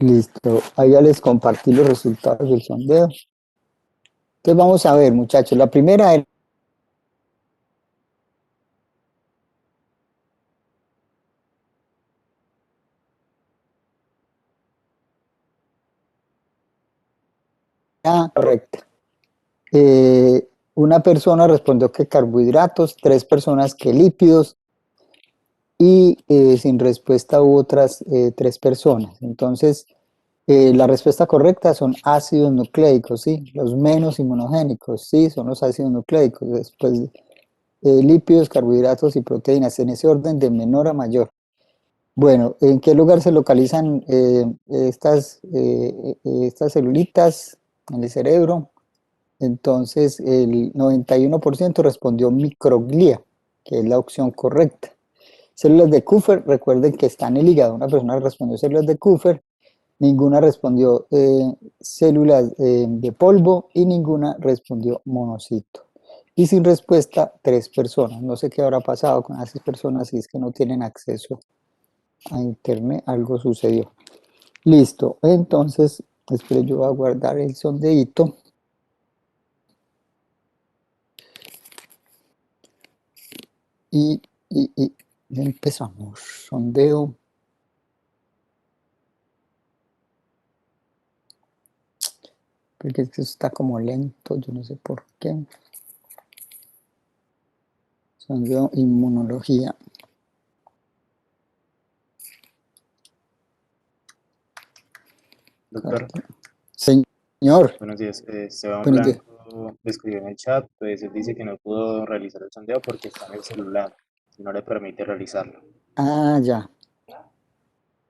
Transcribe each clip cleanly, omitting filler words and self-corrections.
Listo, ahí ya les compartí los resultados del sondeo. Entonces vamos a ver, muchachos, la primera era correcta. Una persona respondió que carbohidratos, tres personas que lípidos y sin respuesta hubo otras tres personas. Entonces, la respuesta correcta son ácidos nucleicos, ¿sí? Los menos inmunogénicos, ¿sí? Son los ácidos nucleicos. Después, lípidos, carbohidratos y proteínas, en ese orden de menor a mayor. Bueno, ¿en qué lugar se localizan estas celulitas en el cerebro? Entonces, el 91% respondió microglia, que es la opción correcta. Células de Kupfer, recuerden que está en el hígado. Una persona respondió células de Kupfer, ninguna respondió células de polvo y ninguna respondió monocito. Y sin respuesta, tres personas. No sé qué habrá pasado con esas personas si es que no tienen acceso a internet, algo sucedió. Listo, entonces, espero yo a guardar el sondeíto. Y empezamos. Sondeo. Porque es que está como lento, yo no sé por qué. Sondeo inmunología. Doctor, Señor, buenos días. Esteban buenos días. Blanco le escribió en el chat, pues él dice que no pudo realizar el sondeo porque está en el celular y no le permite realizarlo. Ah, ya.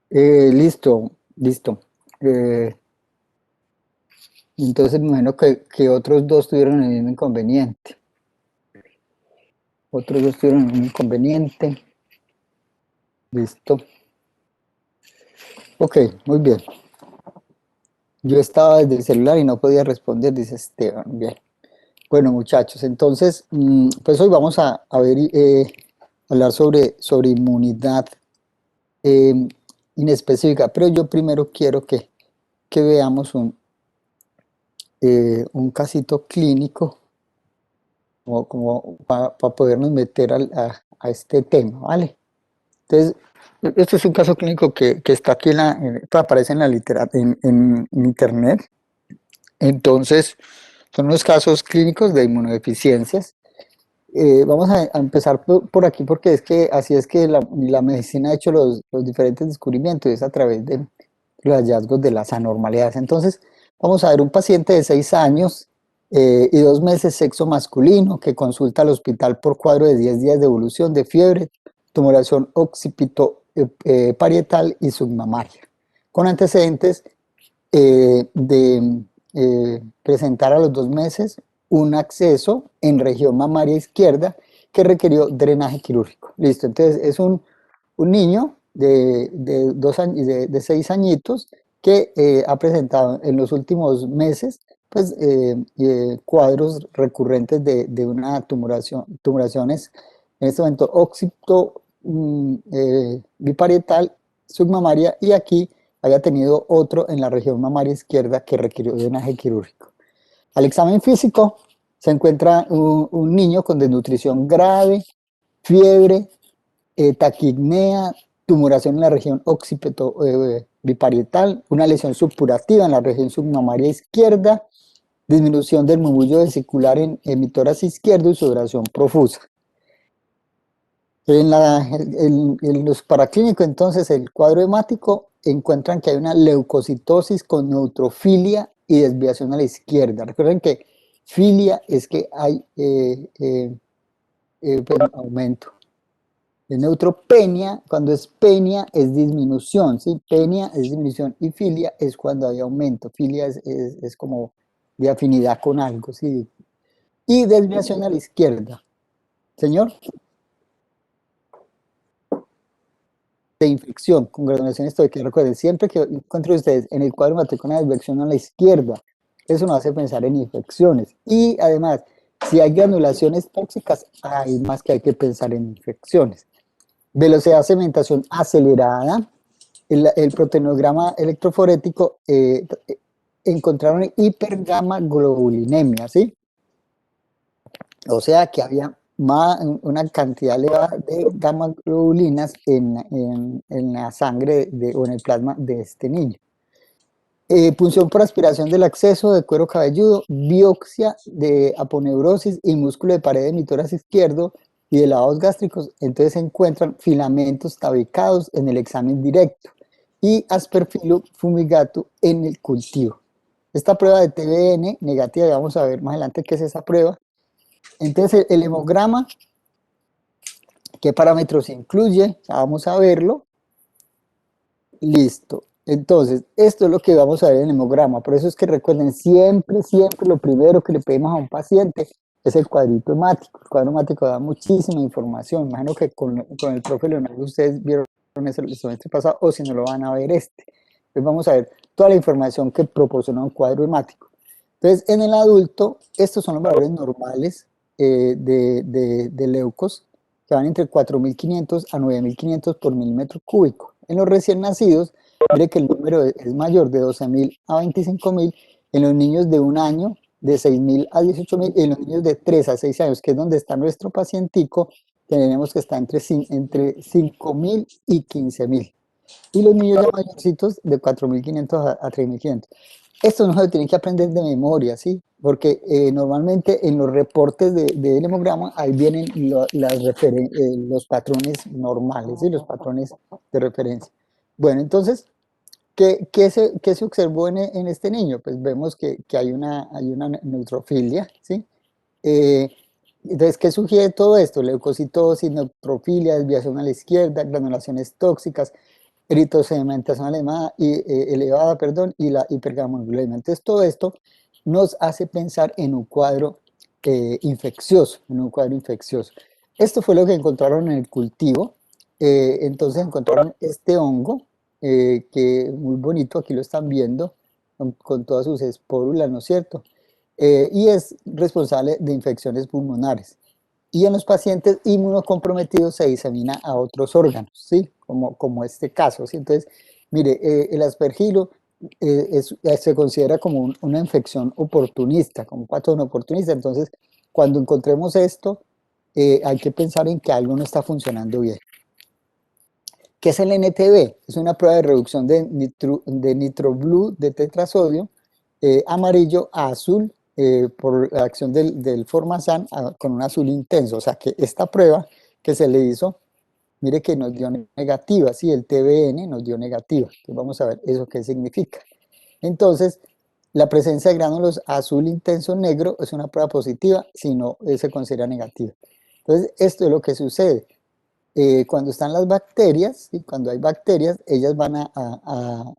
Listo, listo. Entonces me imagino que otros dos tuvieron el mismo inconveniente. Otros dos tuvieron el mismo inconveniente. Listo. Ok, muy bien. Yo estaba desde el celular y no podía responder, dice Esteban. Bien. Bueno, muchachos, entonces, pues hoy vamos a ver, hablar sobre inmunidad eh, inespecífica, pero yo primero quiero que veamos un casito clínico como para podernos meter a este tema, ¿vale? Entonces, esto es un caso clínico que está aquí, aparece en la literatura, en internet. Entonces, son unos casos clínicos de inmunodeficiencias. Vamos a empezar por aquí porque es que así es que la medicina ha hecho los diferentes descubrimientos, es a través de los hallazgos de las anormalidades. Entonces, vamos a ver un paciente de 6 años y 2 meses, sexo masculino, que consulta al hospital por cuadro de 10 días de evolución de fiebre, tumoración occipito parietal y submamaria, con antecedentes de presentar a los 2 meses un acceso en región mamaria izquierda que requirió drenaje quirúrgico. Listo, entonces es un niño de 6 añitos que ha presentado en los últimos meses pues, cuadros recurrentes de una tumoraciones, en este momento occipito biparietal, submamaria, y aquí había tenido otro en la región mamaria izquierda que requirió drenaje quirúrgico. Al examen físico se encuentra un niño con desnutrición grave, fiebre, taquipnea, tumoración en la región occipito biparietal, una lesión subpurativa en la región submamaria izquierda, disminución del murmullo vesicular en emitórax izquierdo y sudoración profusa. En los paraclínicos, entonces, el cuadro hemático encuentran que hay una leucocitosis con neutrofilia y desviación a la izquierda. Recuerden que filia es que hay pues, aumento. De neutropenia, cuando es penia es disminución, ¿sí? Penia es disminución y filia es cuando hay aumento. Filia es como de afinidad con algo, ¿sí? Y desviación a la izquierda. Señor, de infección con granulación estoica. Recuerden, siempre que encuentren ustedes en el cuadro hemático una desviación a la izquierda, eso nos hace pensar en infecciones. Y además, si hay granulaciones tóxicas, hay más que hay que pensar en infecciones. Velocidad de cementación acelerada, el proteinograma electroforético, encontraron hipergamaglobulinemia, ¿sí? O sea que había una cantidad elevada de gamma globulinas en la sangre o en el plasma de este niño. Punción por aspiración del acceso de cuero cabelludo, biopsia de aponeurosis y músculo de pared de tórax izquierdo y de lavados gástricos. Entonces se encuentran filamentos tabicados en el examen directo y aspergillus fumigatus en el cultivo. Esta prueba de TBN negativa, y vamos a ver más adelante qué es esa prueba. Entonces el hemograma, ¿qué parámetros incluye? Vamos a verlo. Listo. Entonces, esto es lo que vamos a ver en el hemograma. Por eso es que recuerden, siempre, siempre lo primero que le pedimos a un paciente es el cuadrito hemático. El cuadro hemático da muchísima información. Imagino que con el profe Leonardo ustedes vieron eso el semestre pasado, o si no lo van a ver este. Entonces vamos a ver toda la información que proporciona un cuadro hemático. Entonces, en el adulto, estos son los valores normales de leucos, que van entre 4.500 a 9.500 por milímetro cúbico. En los recién nacidos, mire que el número es mayor, de 12.000 a 25.000, en los niños de un año, de 6.000 a 18.000, y en los niños de 3 a 6 años, que es donde está nuestro pacientico, tenemos que estar entre 5.000 y 15.000. Y los niños ya mayorcitos de 4.500 a 3.500. Esto no se lo tienen que aprender de memoria, ¿sí? Porque normalmente en los reportes del hemograma ahí vienen los patrones normales, ¿sí? Los patrones de referencia. Bueno, entonces, ¿qué se observó en este niño? Pues vemos que hay una neutrofilia, ¿sí? Entonces, ¿qué sugiere todo esto? Leucocitosis, neutrofilia, desviación a la izquierda, granulaciones tóxicas, eritrosedimentación elevada, perdón, y la hipergamaglobulinemia. Entonces, todo esto nos hace pensar en un cuadro infeccioso, Esto fue lo que encontraron en el cultivo. Entonces encontraron este hongo, que es muy bonito, aquí lo están viendo, con todas sus espórulas, ¿no es cierto? Y es responsable de infecciones pulmonares. Y en los pacientes inmunocomprometidos se disemina a otros órganos, ¿sí? Como este caso, ¿sí? Entonces, mire, el aspergilo se considera como una infección oportunista, como un patógeno oportunista. Entonces, cuando encontremos esto, hay que pensar en que algo no está funcionando bien. ¿Qué es el NTB? Es una prueba de reducción de nitroblue de tetrasodio, amarillo a azul, por la acción del formazán con un azul intenso. O sea que esta prueba que se le hizo, mire que nos dio negativa, sí, el TBN nos dio negativa. Entonces vamos a ver eso qué significa. Entonces, la presencia de gránulos azul intenso negro es una prueba positiva, si no, se considera negativa. Entonces, esto es lo que sucede. Cuando están las bacterias, ¿sí? Cuando hay bacterias, ellas van a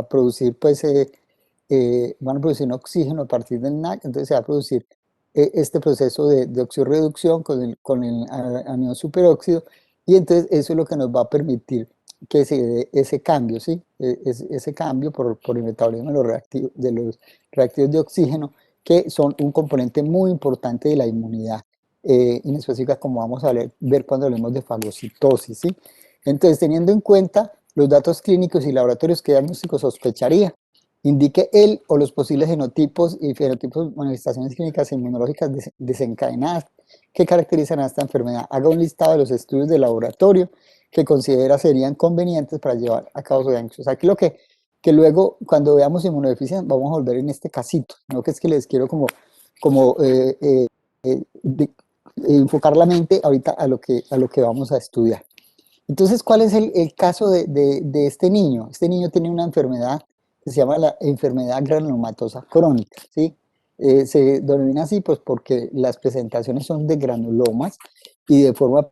producir, pues, van a producir un oxígeno a partir del NAC, entonces se va a producir este proceso de oxirreducción con el anión superóxido, y entonces eso es lo que nos va a permitir que se dé ese cambio, ¿sí? Ese cambio por el metabolismo de los reactivos de oxígeno, que son un componente muy importante de la inmunidad, en específica, como vamos a ver cuando hablemos de fagocitosis, ¿sí? Entonces, teniendo en cuenta los datos clínicos y laboratorios, ¿qué diagnóstico sospecharía? Indique el o los posibles genotipos y fenotipos, manifestaciones clínicas e inmunológicas desencadenadas que caracterizan a esta enfermedad. Haga un listado de los estudios de laboratorio que considera serían convenientes para llevar a cabo su diagnóstico. O sea, aquí que luego, cuando veamos inmunodeficiencia, vamos a volver en este casito, no que es que les quiero como enfocar la mente ahorita a lo que vamos a estudiar. Entonces, ¿cuál es el caso de este niño? Este niño tiene una enfermedad que se llama la enfermedad granulomatosa crónica, ¿sí? Se denomina así pues porque las presentaciones son de granulomas y de forma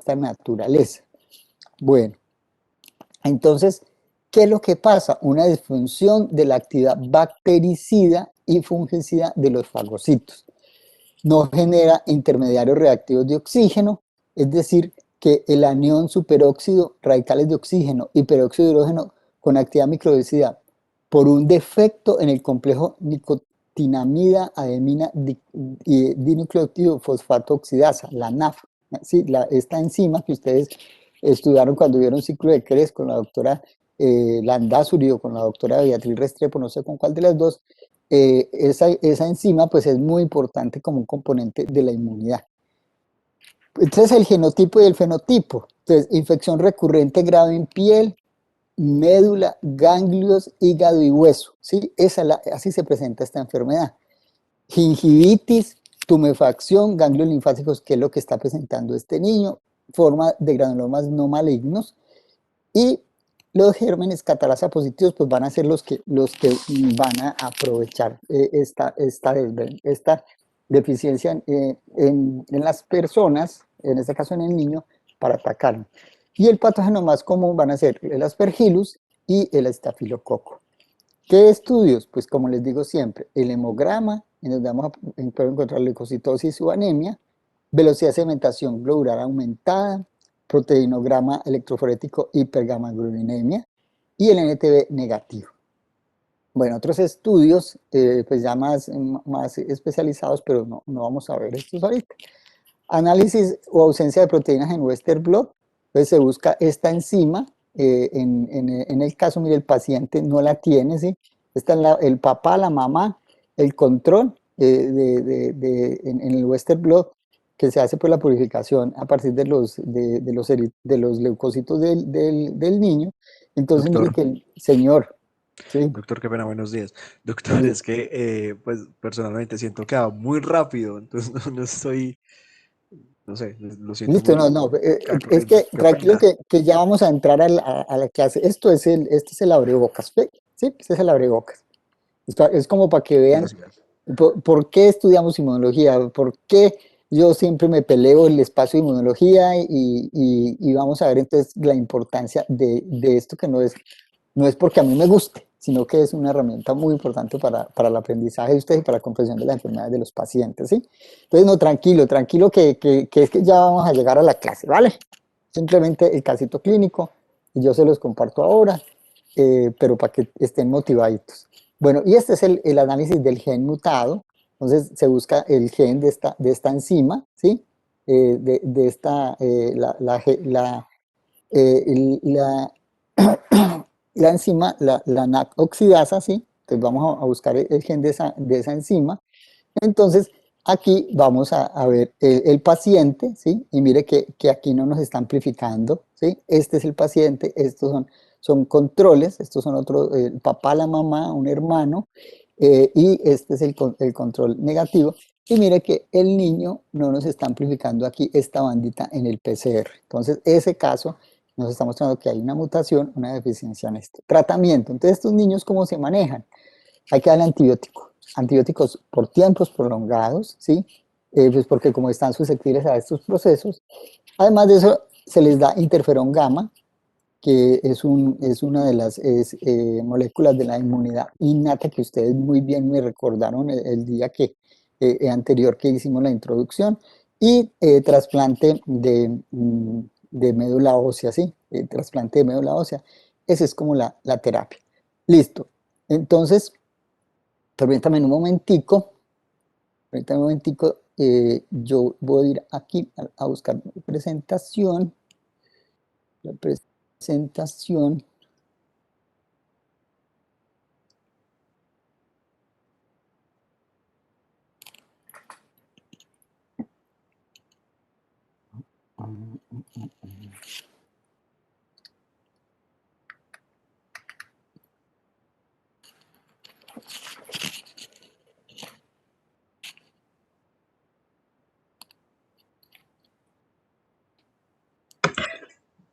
de naturaleza. Bueno, entonces, ¿qué es lo que pasa? Una disfunción de la actividad bactericida y fungicida de los fagocitos. No genera intermediarios reactivos de oxígeno, es decir, que el anión superóxido, radicales de oxígeno y peróxido de hidrógeno con actividad microbicida por un defecto en el complejo tinamida ademina dinucleótido fosfato oxidasa, la NAF. Sí, esta enzima que ustedes estudiaron cuando vieron ciclo de Krebs con la doctora Landázuri o con la doctora Beatriz Restrepo, no sé con cuál de las dos, esa enzima pues es muy importante como un componente de la inmunidad. Entonces el genotipo y el fenotipo. Entonces, infección recurrente grave en piel, médula, ganglios, hígado y hueso. ¿Sí? Así se presenta esta enfermedad. Gingivitis, tumefacción, ganglios linfáticos, que es lo que está presentando este niño, forma de granulomas no malignos, y los gérmenes catalasa positivos pues van a ser los que van a aprovechar esta deficiencia en las personas, en este caso en el niño, para atacarlo. Y el patógeno más común van a ser el Aspergillus y el estafilococo. ¿Qué estudios? Pues como les digo siempre, el hemograma, en donde vamos a encontrar leucocitosis o anemia, velocidad de sedimentación globular aumentada, proteinograma electroforético hipergamaglobulinemia y el NTB negativo. Bueno, otros estudios, pues ya más especializados, pero no vamos a ver estos ahorita. Análisis o ausencia de proteínas en Western blot, pues se busca esta enzima, en el caso, mire, el paciente no la tiene, ¿sí? Está el papá, la mamá, el control en el Western blot, que se hace por la purificación a partir de los leucocitos del niño. Entonces, mire Doctor, que el señor, ¿sí? doctor, qué pena, buenos días. Doctor, Buenos es días. que, pues, personalmente siento que va muy rápido, entonces no estoy, no sé, lo siento Listo, mucho. no, es que Qué tranquilo pena. que ya vamos a entrar a la clase. Este es el abrebocas, ¿ve? ¿Sí? Este es el abrebocas. Es como para que vean Gracias. por qué estudiamos inmunología, por qué yo siempre me peleo el espacio de inmunología y vamos a ver entonces la importancia de esto que no es porque a mí me guste, sino que es una herramienta muy importante para el aprendizaje de ustedes y para la comprensión de las enfermedades de los pacientes, ¿sí? Entonces, no, tranquilo que es que ya vamos a llegar a la clase, ¿vale? Simplemente el casito clínico, y yo se los comparto ahora, pero para que estén motivaditos. Bueno, y este es el análisis del gen mutado, entonces se busca el gen de esta enzima, ¿sí? De esta, la la enzima, la NAC oxidasa, ¿sí? Entonces vamos a buscar el gen de esa enzima. Entonces aquí vamos a ver el paciente, ¿sí? Y mire que aquí no nos está amplificando, ¿sí? Este es el paciente, estos son controles, estos son otros, el papá, la mamá, un hermano, y este es el control negativo. Y mire que el niño no nos está amplificando aquí esta bandita en el PCR. Entonces, ese caso nos está mostrando que hay una mutación, una deficiencia en este tratamiento. Entonces, estos niños, ¿cómo se manejan? Hay que darle antibióticos por tiempos prolongados, ¿sí? Pues porque como están susceptibles a estos procesos, además de eso, se les da interferón gamma, que es una de las moléculas de la inmunidad innata que ustedes muy bien me recordaron el día anterior que hicimos la introducción, y trasplante de médula ósea, ¿sí? Trasplante de médula ósea, esa es como la terapia. Listo. Entonces, permítame un momentico, yo voy a ir aquí a buscar mi presentación, la presentación.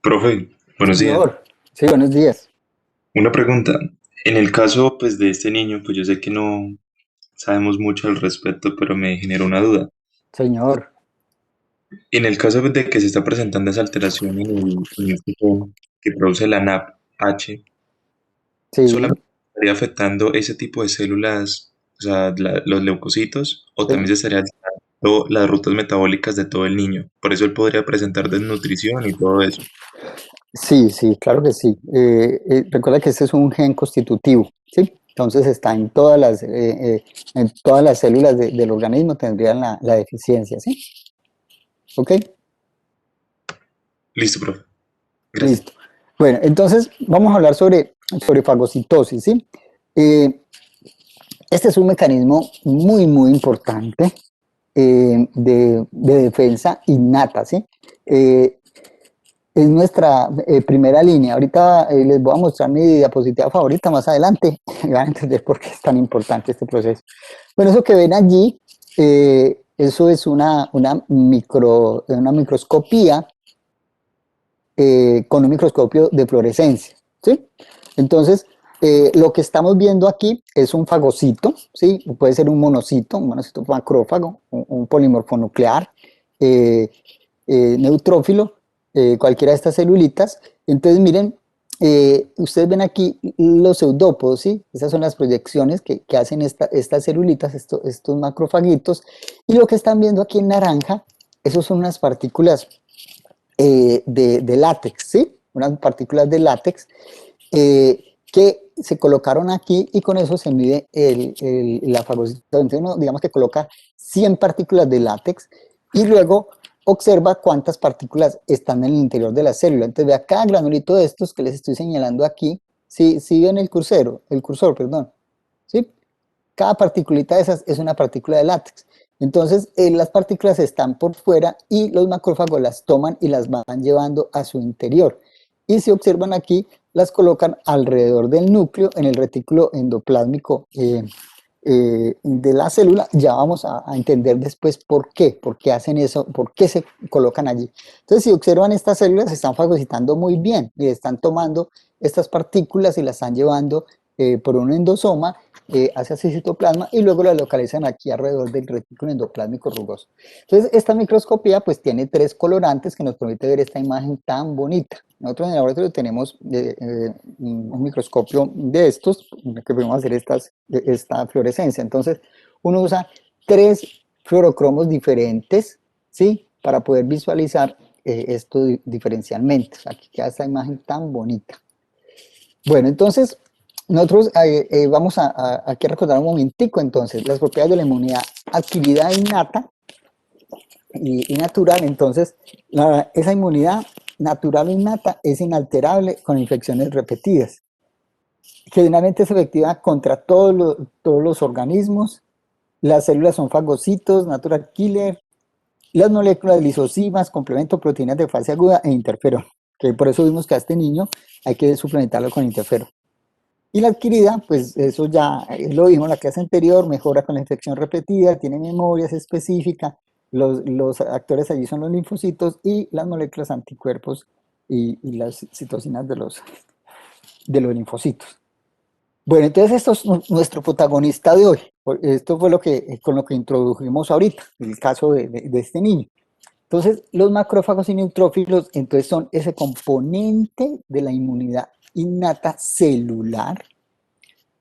Profe, buenos días. Señor, sí, buenos días. Una pregunta. En el caso, pues, de este niño, pues yo sé que no sabemos mucho al respecto, pero me generó una duda. Señor, En el caso de que se está presentando esa alteración en este gen que produce la NAPH, sí, ¿solamente estaría afectando ese tipo de células, o sea, los leucocitos, o también sí, se estaría alterando las rutas metabólicas de todo el niño? Por eso él podría presentar desnutrición y todo eso. sí, claro que sí. Recuerda que este es un gen constitutivo, ¿sí? Entonces está en todas las células del organismo tendrían la deficiencia, ¿sí? ¿Ok? Listo, profe. Gracias. Listo. Bueno, entonces vamos a hablar sobre fagocitosis, ¿sí? Eh, este es un mecanismo muy importante de defensa innata, ¿sí? Eh, es nuestra primera línea. Ahorita les voy a mostrar mi diapositiva favorita más adelante y van a entender por qué es tan importante este proceso. Bueno, eso que ven allí, eso es una microscopía con un microscopio de fluorescencia, ¿sí? Entonces, lo que estamos viendo aquí es un fagocito, ¿sí? Puede ser un monocito macrófago, un polimorfo nuclear, eh, neutrófilo, cualquiera de estas celulitas. Entonces, miren, ustedes ven aquí los pseudópodos, ¿sí? Esas son las proyecciones que hacen estas celulitas, estos macrofaguitos. Y lo que están viendo aquí en naranja, esos son unas partículas de látex, ¿sí? Unas partículas de látex que se colocaron aquí y con eso se mide la fagocitosis. Entonces uno, digamos que coloca 100 partículas de látex y luego observa cuántas partículas están en el interior de la célula. Entonces vea cada granulito de estos que les estoy señalando aquí, ¿sí ven el cursor, perdón, ¿sí? Cada particulita de esas es una partícula de látex. Entonces, las partículas están por fuera y los macrófagos las toman y las van llevando a su interior. Y si observan aquí, las colocan alrededor del núcleo en el retículo endoplásmico de la célula. Ya vamos a entender después por qué hacen eso, por qué se colocan allí. Entonces, si observan estas células, se están fagocitando muy bien y están tomando estas partículas y las están llevando por un endosoma hacia el citoplasma y luego la localizan aquí alrededor del retículo endoplásmico rugoso. Entonces, esta microscopía pues tiene 3 colorantes que nos permite ver esta imagen tan bonita. Nosotros en el laboratorio tenemos un microscopio de estos que podemos hacer esta fluorescencia. Entonces, uno usa 3 fluorocromos diferentes, ¿sí? Para poder visualizar esto diferencialmente. Aquí queda esta imagen tan bonita. Bueno, entonces, nosotros vamos aquí a recordar un momentico, entonces, las propiedades de la inmunidad adquirida innata y natural. Entonces, esa inmunidad natural o innata es inalterable con infecciones repetidas. Generalmente es efectiva contra todos los organismos. Las células son fagocitos, natural killer, las moléculas lisosimas, complemento proteínas de fase aguda e interferón. Que por eso vimos que a este niño hay que suplementarlo con interferón. Y la adquirida, pues eso ya lo vimos en la clase anterior, mejora con la infección repetida, tiene memorias específicas, los actores allí son los linfocitos y las moléculas anticuerpos y las citocinas de los linfocitos. Bueno, entonces esto es nuestro protagonista de hoy. Esto fue con lo que introdujimos ahorita, el caso de este niño. Entonces, los macrófagos y neutrófilos entonces son ese componente de la inmunidad innata celular.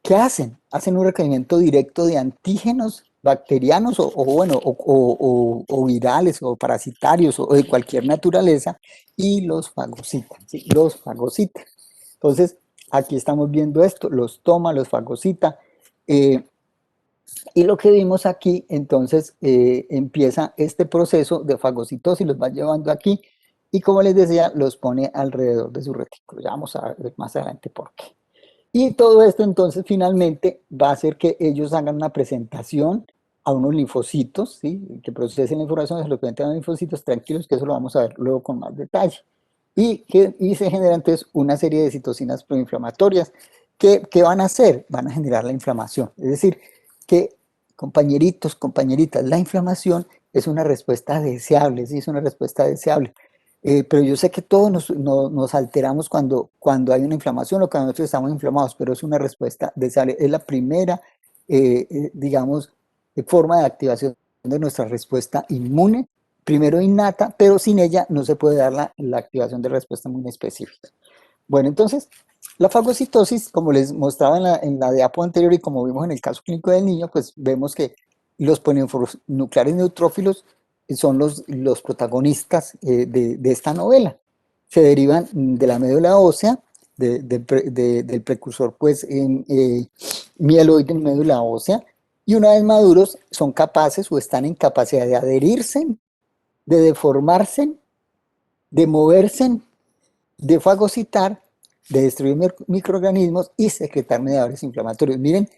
¿Qué hacen? Hacen un requerimiento directo de antígenos bacterianos o virales o parasitarios o de cualquier naturaleza y los fagocitan, ¿sí? Los fagocitan. Entonces, aquí estamos viendo esto, los toma, los fagocita. Y lo que vimos aquí, entonces, empieza este proceso de fagocitosis, los va llevando aquí y como les decía, los pone alrededor de su retículo. Ya vamos a ver más adelante por qué. Y todo esto entonces finalmente va a hacer que ellos hagan una presentación a unos linfocitos, ¿sí? Que procesen la información, se lo presentan a los linfocitos, tranquilos, que eso lo vamos a ver luego con más detalle. Y se genera entonces una serie de citocinas proinflamatorias que van a hacer, van a generar la inflamación. Es decir, que compañeritos, compañeritas, la inflamación es una respuesta deseable, ¿sí? Es una respuesta deseable. Pero yo sé que todos nos alteramos cuando hay una inflamación o cuando nosotros estamos inflamados, pero es una respuesta deseable. Es la primera, digamos, forma de activación de nuestra respuesta inmune, primero innata, pero sin ella no se puede dar la activación de respuesta inmune específica. Bueno, entonces, la fagocitosis, como les mostraba en la diapo anterior y como vimos en el caso clínico del niño, pues vemos que los polinomorfos nucleares neutrófilos son los protagonistas de esta novela. Se derivan de la médula ósea, del precursor pues, mieloide en médula ósea, y una vez maduros son capaces o están en capacidad de adherirse, de deformarse, de moverse, de fagocitar, de destruir microorganismos y secretar mediadores inflamatorios. Miren,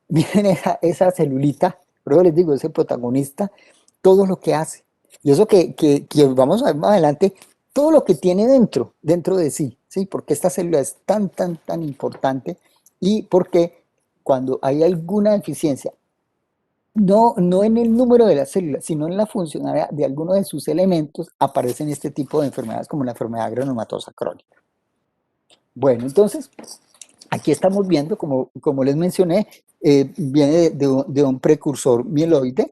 miren esa celulita, pero les digo, ese protagonista, todo lo que hace. Y eso que vamos a ver más adelante, todo lo que tiene dentro de sí, ¿sí? Porque esta célula es tan importante y porque cuando hay alguna deficiencia, no en el número de las células, sino en la funcionalidad de alguno de sus elementos, aparecen este tipo de enfermedades como la enfermedad granulomatosa crónica. Bueno, entonces, aquí estamos viendo, como les mencioné, viene de un precursor mieloide,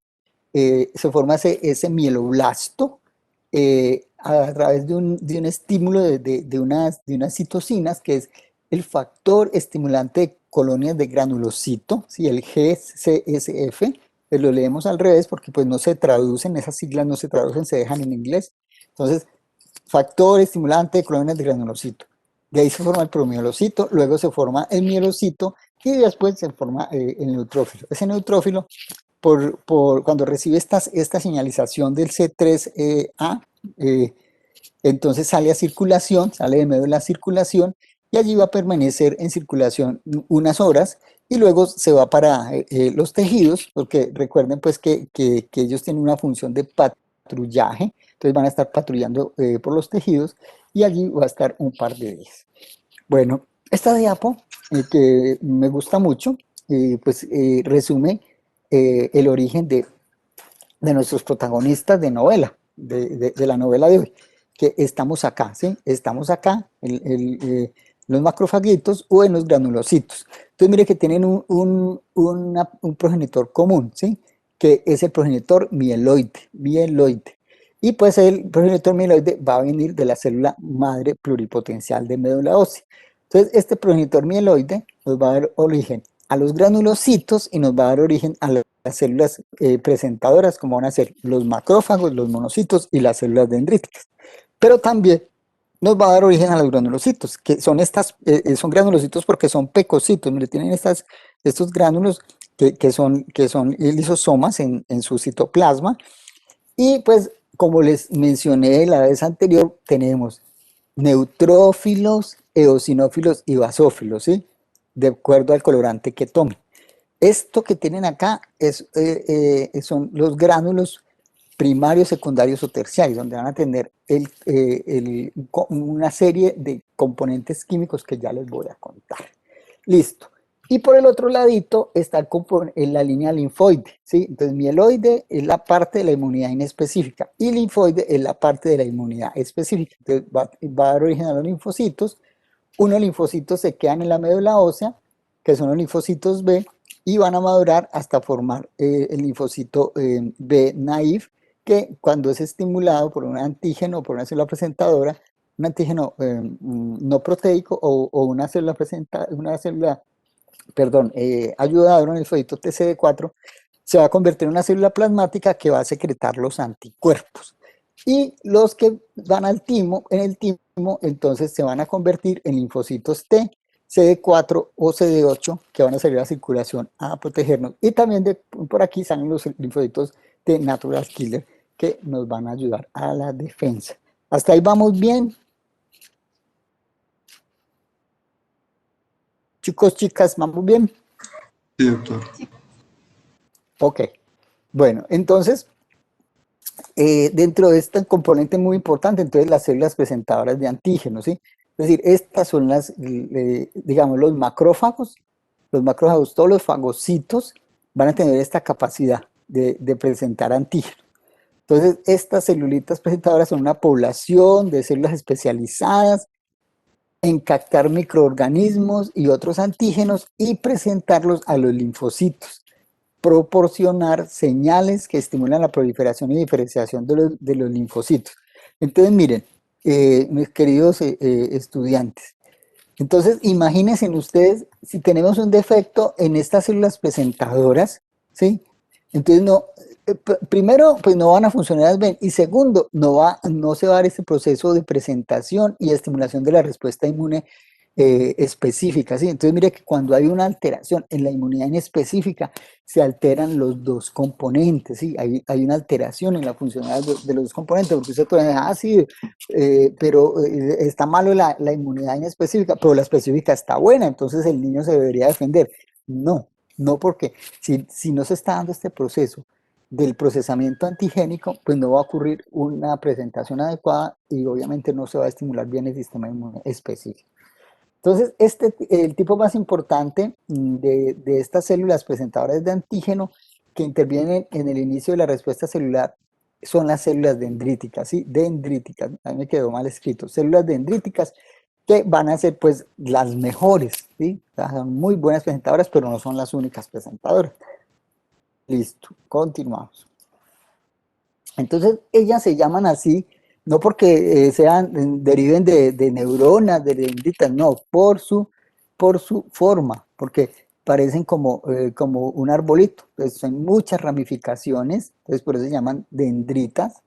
se forma ese mieloblasto a través de un estímulo de unas citocinas, que es el factor estimulante de colonias de granulocito, ¿sí? El GCSF, pues lo leemos al revés porque pues no se traducen, esas siglas no se traducen, se dejan en inglés. Entonces, factor estimulante de colonias de granulocito. De ahí se forma el promielocito, luego se forma el mielocito y después se forma el neutrófilo. Ese neutrófilo, cuando recibe esta señalización del C3A, entonces sale a circulación, sale de medio de la circulación y allí va a permanecer en circulación unas horas y luego se va para los tejidos, porque recuerden pues que ellos tienen una función de patrullaje, entonces van a estar patrullando por los tejidos y allí va a estar un par de días. Bueno, esta diapo que me gusta mucho, pues resume el origen de nuestros protagonistas de novela, de la novela de hoy, que estamos acá, ¿sí? Estamos acá, los macrofaguitos o en los granulocitos. Entonces mire que tienen un progenitor común, ¿sí? Que es el progenitor mieloide. Y pues el progenitor mieloide va a venir de la célula madre pluripotencial de médula ósea. Entonces este progenitor mieloide nos va a dar origen a los granulocitos y nos va a dar origen a las células presentadoras, como van a ser los macrófagos, los monocitos y las células dendríticas. Pero también nos va a dar origen a los granulocitos, que son son granulocitos porque son pecocitos, mire, tienen estos gránulos que son lisosomas en su citoplasma. Y pues, como les mencioné la vez anterior, tenemos neutrófilos, eosinófilos y basófilos, ¿sí? De acuerdo al colorante que tomen. Esto que tienen acá son los gránulos primarios, secundarios o terciarios, donde van a tener una serie de componentes químicos que ya les voy a contar. Listo. Y por el otro ladito está en la línea linfoide, ¿sí? Entonces, mieloide es la parte de la inmunidad inespecífica y linfoide es la parte de la inmunidad específica. Entonces, va a dar origen a los linfocitos. Unos linfocitos se quedan en la médula ósea, que son los linfocitos B, y van a madurar hasta formar el linfocito B naïf, que cuando es estimulado por un antígeno o por una célula presentadora, un antígeno no proteico o una célula ayudadora en el linfocito TCD4, se va a convertir en una célula plasmática que va a secretar los anticuerpos. Y los que van en el timo, entonces se van a convertir en linfocitos T, CD4 o CD8, que van a salir a circulación a protegernos. Y también por aquí salen los linfocitos de natural killer, que nos van a ayudar a la defensa. ¿Hasta ahí vamos bien? Chicos, chicas, ¿vamos bien? Sí, doctor. Ok. Bueno, entonces, dentro de este componente muy importante, entonces las células presentadoras de antígenos, ¿sí? Es decir, estas son digamos, los macrófagos, todos los fagocitos van a tener esta capacidad de presentar antígenos. Entonces, estas celulitas presentadoras son una población de células especializadas en captar microorganismos y otros antígenos y presentarlos a los linfocitos, proporcionar señales que estimulan la proliferación y diferenciación de los linfocitos. Entonces, miren, mis queridos estudiantes, entonces imagínense ustedes si tenemos un defecto en estas células presentadoras, ¿sí? Entonces, primero, pues no van a funcionar bien, y segundo, no se va a dar ese proceso de presentación y estimulación de la respuesta inmune específica, ¿sí? Entonces mire que cuando hay una alteración en la inmunidad inespecífica, se alteran los dos componentes, ¿sí? Hay una alteración en la funcionalidad de los dos componentes, porque usted puede decir, ah, sí, pero está malo la inmunidad inespecífica, pero la específica está buena, entonces el niño se debería defender. No, no, porque si no se está dando este proceso del procesamiento antigénico, pues no va a ocurrir una presentación adecuada y obviamente no se va a estimular bien el sistema inmune específico. Entonces, el tipo más importante de estas células presentadoras de antígeno que intervienen en el inicio de la respuesta celular son las células dendríticas, ¿sí? Dendríticas, a mí me quedó mal escrito, células dendríticas que van a ser pues las mejores, ¿sí? O sea, son muy buenas presentadoras, pero no son las únicas presentadoras. Listo, continuamos. Entonces, ellas se llaman así, no porque deriven de neuronas, de dendritas, no, por su forma, porque parecen como un arbolito. Entonces, son muchas ramificaciones, entonces por eso se llaman dendríticas,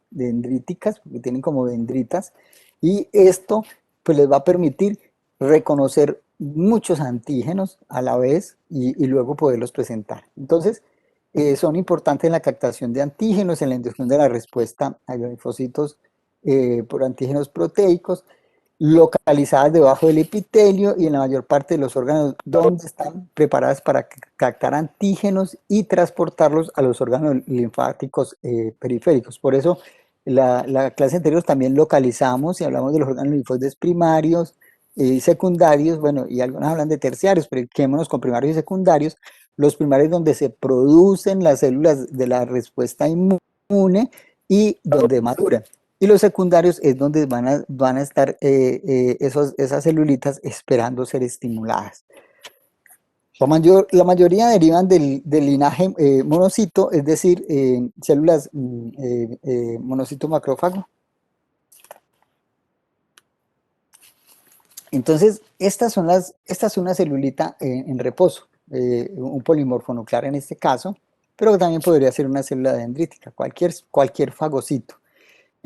porque tienen como dendritas, y esto pues les va a permitir reconocer muchos antígenos a la vez y luego poderlos presentar. Entonces, son importantes en la captación de antígenos, en la inducción de la respuesta a los linfocitos por antígenos proteicos, localizadas debajo del epitelio y en la mayor parte de los órganos donde están preparadas para captar antígenos y transportarlos a los órganos linfáticos periféricos. Por eso, la clase anterior también localizamos y hablamos de los órganos linfóides primarios y secundarios, bueno, y algunos hablan de terciarios, pero quedémonos con primarios y secundarios. Los primarios donde se producen las células de la respuesta inmune y donde maduran. Y los secundarios es donde van a estar esas celulitas esperando ser estimuladas. La mayoría derivan del linaje monocito, es decir, células monocito macrófago. Entonces, esta es una celulita en reposo, un polimorfo nuclear en este caso, pero también podría ser una célula dendrítica, cualquier fagocito.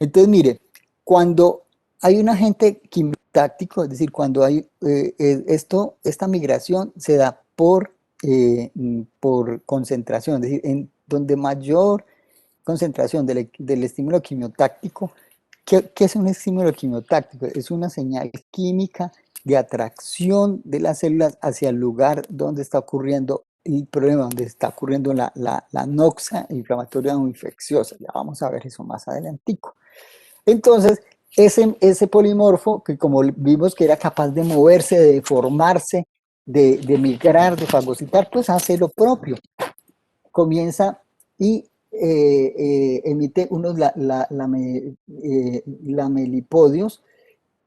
Entonces, mire, cuando hay un agente quimiotáctico, es decir, cuando hay esta migración se da por concentración, es decir, en donde mayor concentración del estímulo quimiotáctico. ¿Qué es un estímulo quimiotáctico? Es una señal química de atracción de las células hacia el lugar donde está ocurriendo el problema, donde está ocurriendo la noxa inflamatoria o infecciosa. Ya vamos a ver eso más adelantico. Entonces, ese polimorfo, que como vimos que era capaz de moverse, de deformarse, de migrar, de fagocitar, pues hace lo propio. Comienza y emite unos lamelipodios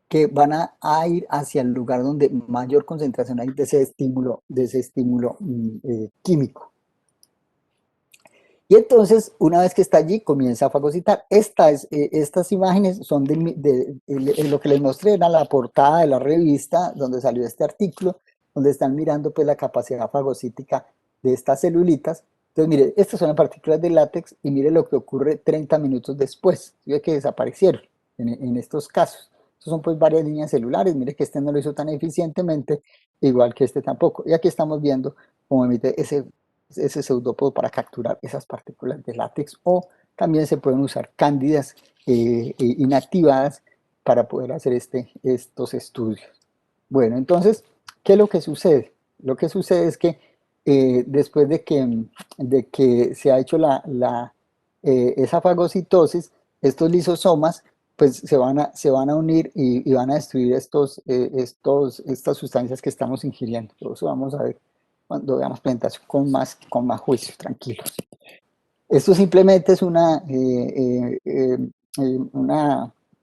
que van a ir hacia el lugar donde mayor concentración hay de ese estímulo químico. Y entonces, una vez que está allí, comienza a fagocitar. Estas imágenes son lo que les mostré, era la portada de la revista donde salió este artículo, donde están mirando pues la capacidad fagocítica de estas celulitas. Entonces, mire, estas son las partículas de látex y mire lo que ocurre 30 minutos después. Ve que desaparecieron en estos casos. Estos son pues varias líneas celulares. Mire que este no lo hizo tan eficientemente, igual que este tampoco. Y aquí estamos viendo cómo emite ese pseudópodo para capturar esas partículas de látex, o también se pueden usar cándidas inactivadas para poder hacer estos estudios. Bueno, entonces, ¿qué es lo que sucede? Lo que sucede es que después de que se ha hecho esa fagocitosis, estos lisosomas pues se van a unir y van a destruir estas sustancias que estamos ingiriendo. Por eso vamos a ver cuando veamos presentación con más juicio, tranquilos. Esto simplemente es una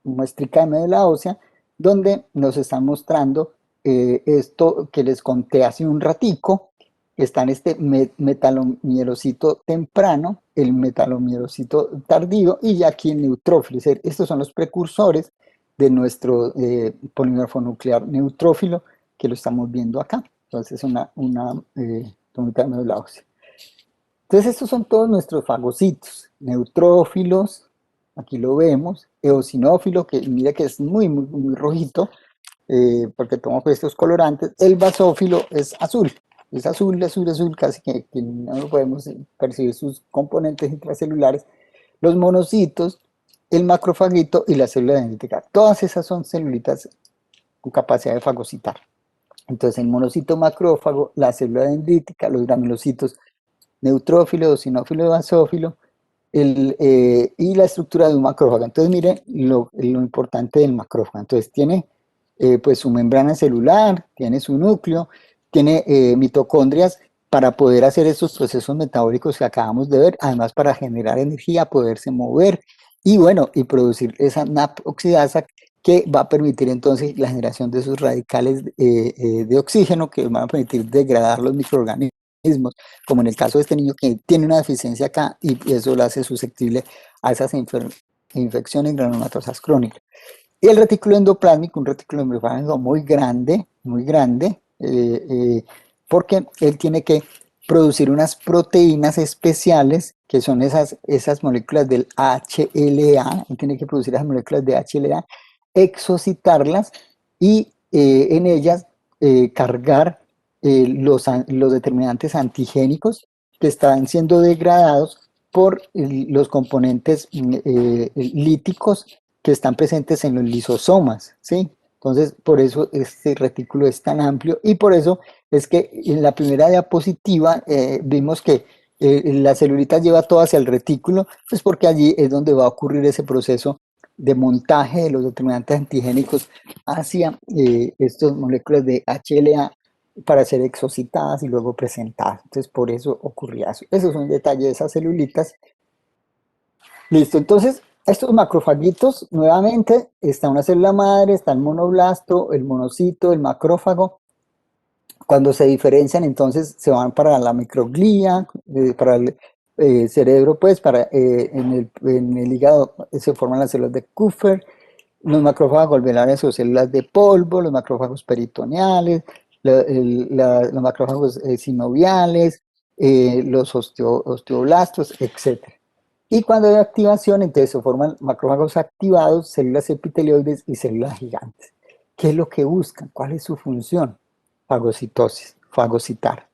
muestrica de médula ósea donde nos están mostrando esto que les conté hace un ratico. Está en este metalomielocito temprano, el metalomielocito tardío y ya aquí el neutrófilo. Es decir, estos son los precursores de nuestro polímorfo nuclear neutrófilo que lo estamos viendo acá. Entonces, una tonita de médula ósea. Entonces, estos son todos nuestros fagocitos, neutrófilos, aquí lo vemos, eosinófilo, que mira que es muy rojito, porque toma pues, estos colorantes. El basófilo es azul, casi que no podemos percibir sus componentes intracelulares. Los monocitos, el macrofagito y la célula dendrítica. Todas esas son celulitas con capacidad de fagocitar. Entonces, el monocito macrófago, la célula dendrítica, los granulocitos neutrófilo, eosinófilo, basófilo, y la estructura de un macrófago. Entonces, miren lo importante del macrófago. Entonces, tiene pues su membrana celular, tiene su núcleo, tiene mitocondrias para poder hacer estos procesos metabólicos que acabamos de ver, además para generar energía, poderse mover y bueno, y producir esa NAP oxidasa que va a permitir entonces la generación de esos radicales de oxígeno que van a permitir degradar los microorganismos, como en el caso de este niño que tiene una deficiencia acá y eso lo hace susceptible a esas infecciones granulomatosas crónicas. Y el retículo endoplásmico, un retículo endoplasmático muy grande, porque él tiene que producir unas proteínas especiales, que son esas moléculas del HLA, él tiene que producir esas moléculas de HLA, exocitarlas y en ellas cargar los determinantes antigénicos que están siendo degradados por los componentes líticos que están presentes en los lisosomas, ¿sí? Entonces, por eso este retículo es tan amplio y por eso es que en la primera diapositiva vimos que la celulita lleva todo hacia el retículo, pues porque allí es donde va a ocurrir ese proceso de montaje de los determinantes antigénicos hacia estas moléculas de HLA para ser exocitadas y luego presentadas. Entonces, por eso ocurría eso. Eso es un detalle de esas celulitas. Listo, entonces, estos macrofaguitos, nuevamente, está una célula madre, está el monoblasto, el monocito, el macrófago. Cuando se diferencian, entonces se van para la microglía, para el cerebro, pues, en el hígado se forman las células de Kupffer, los macrófagos alveolares o células de polvo, los macrófagos peritoneales, los macrófagos sinoviales, los osteoblastos, etc. Y cuando hay activación, entonces se forman macrófagos activados, células epitelioides y células gigantes. ¿Qué es lo que buscan? ¿Cuál es su función? Fagocitosis, fagocitar,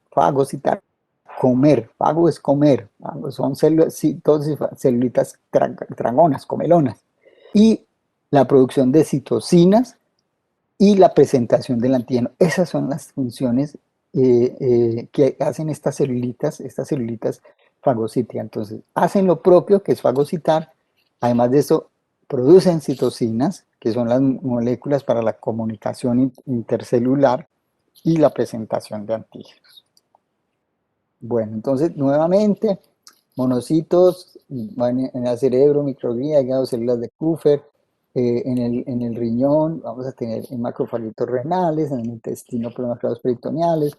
comer, fago es comer, son celulitas tragonas, comelonas. Y la producción de citocinas y la presentación del antígeno. Esas son las funciones que hacen estas celulitas fagocíticas. Entonces, hacen lo propio, que es fagocitar. Además de eso, producen citocinas, que son las moléculas para la comunicación intercelular y la presentación de antígenos. Bueno, entonces, nuevamente, monocitos van en el cerebro, microglía, hígado, células de Kupffer, en el riñón vamos a tener macrofagitos renales, en el intestino macrófagos peritoneales,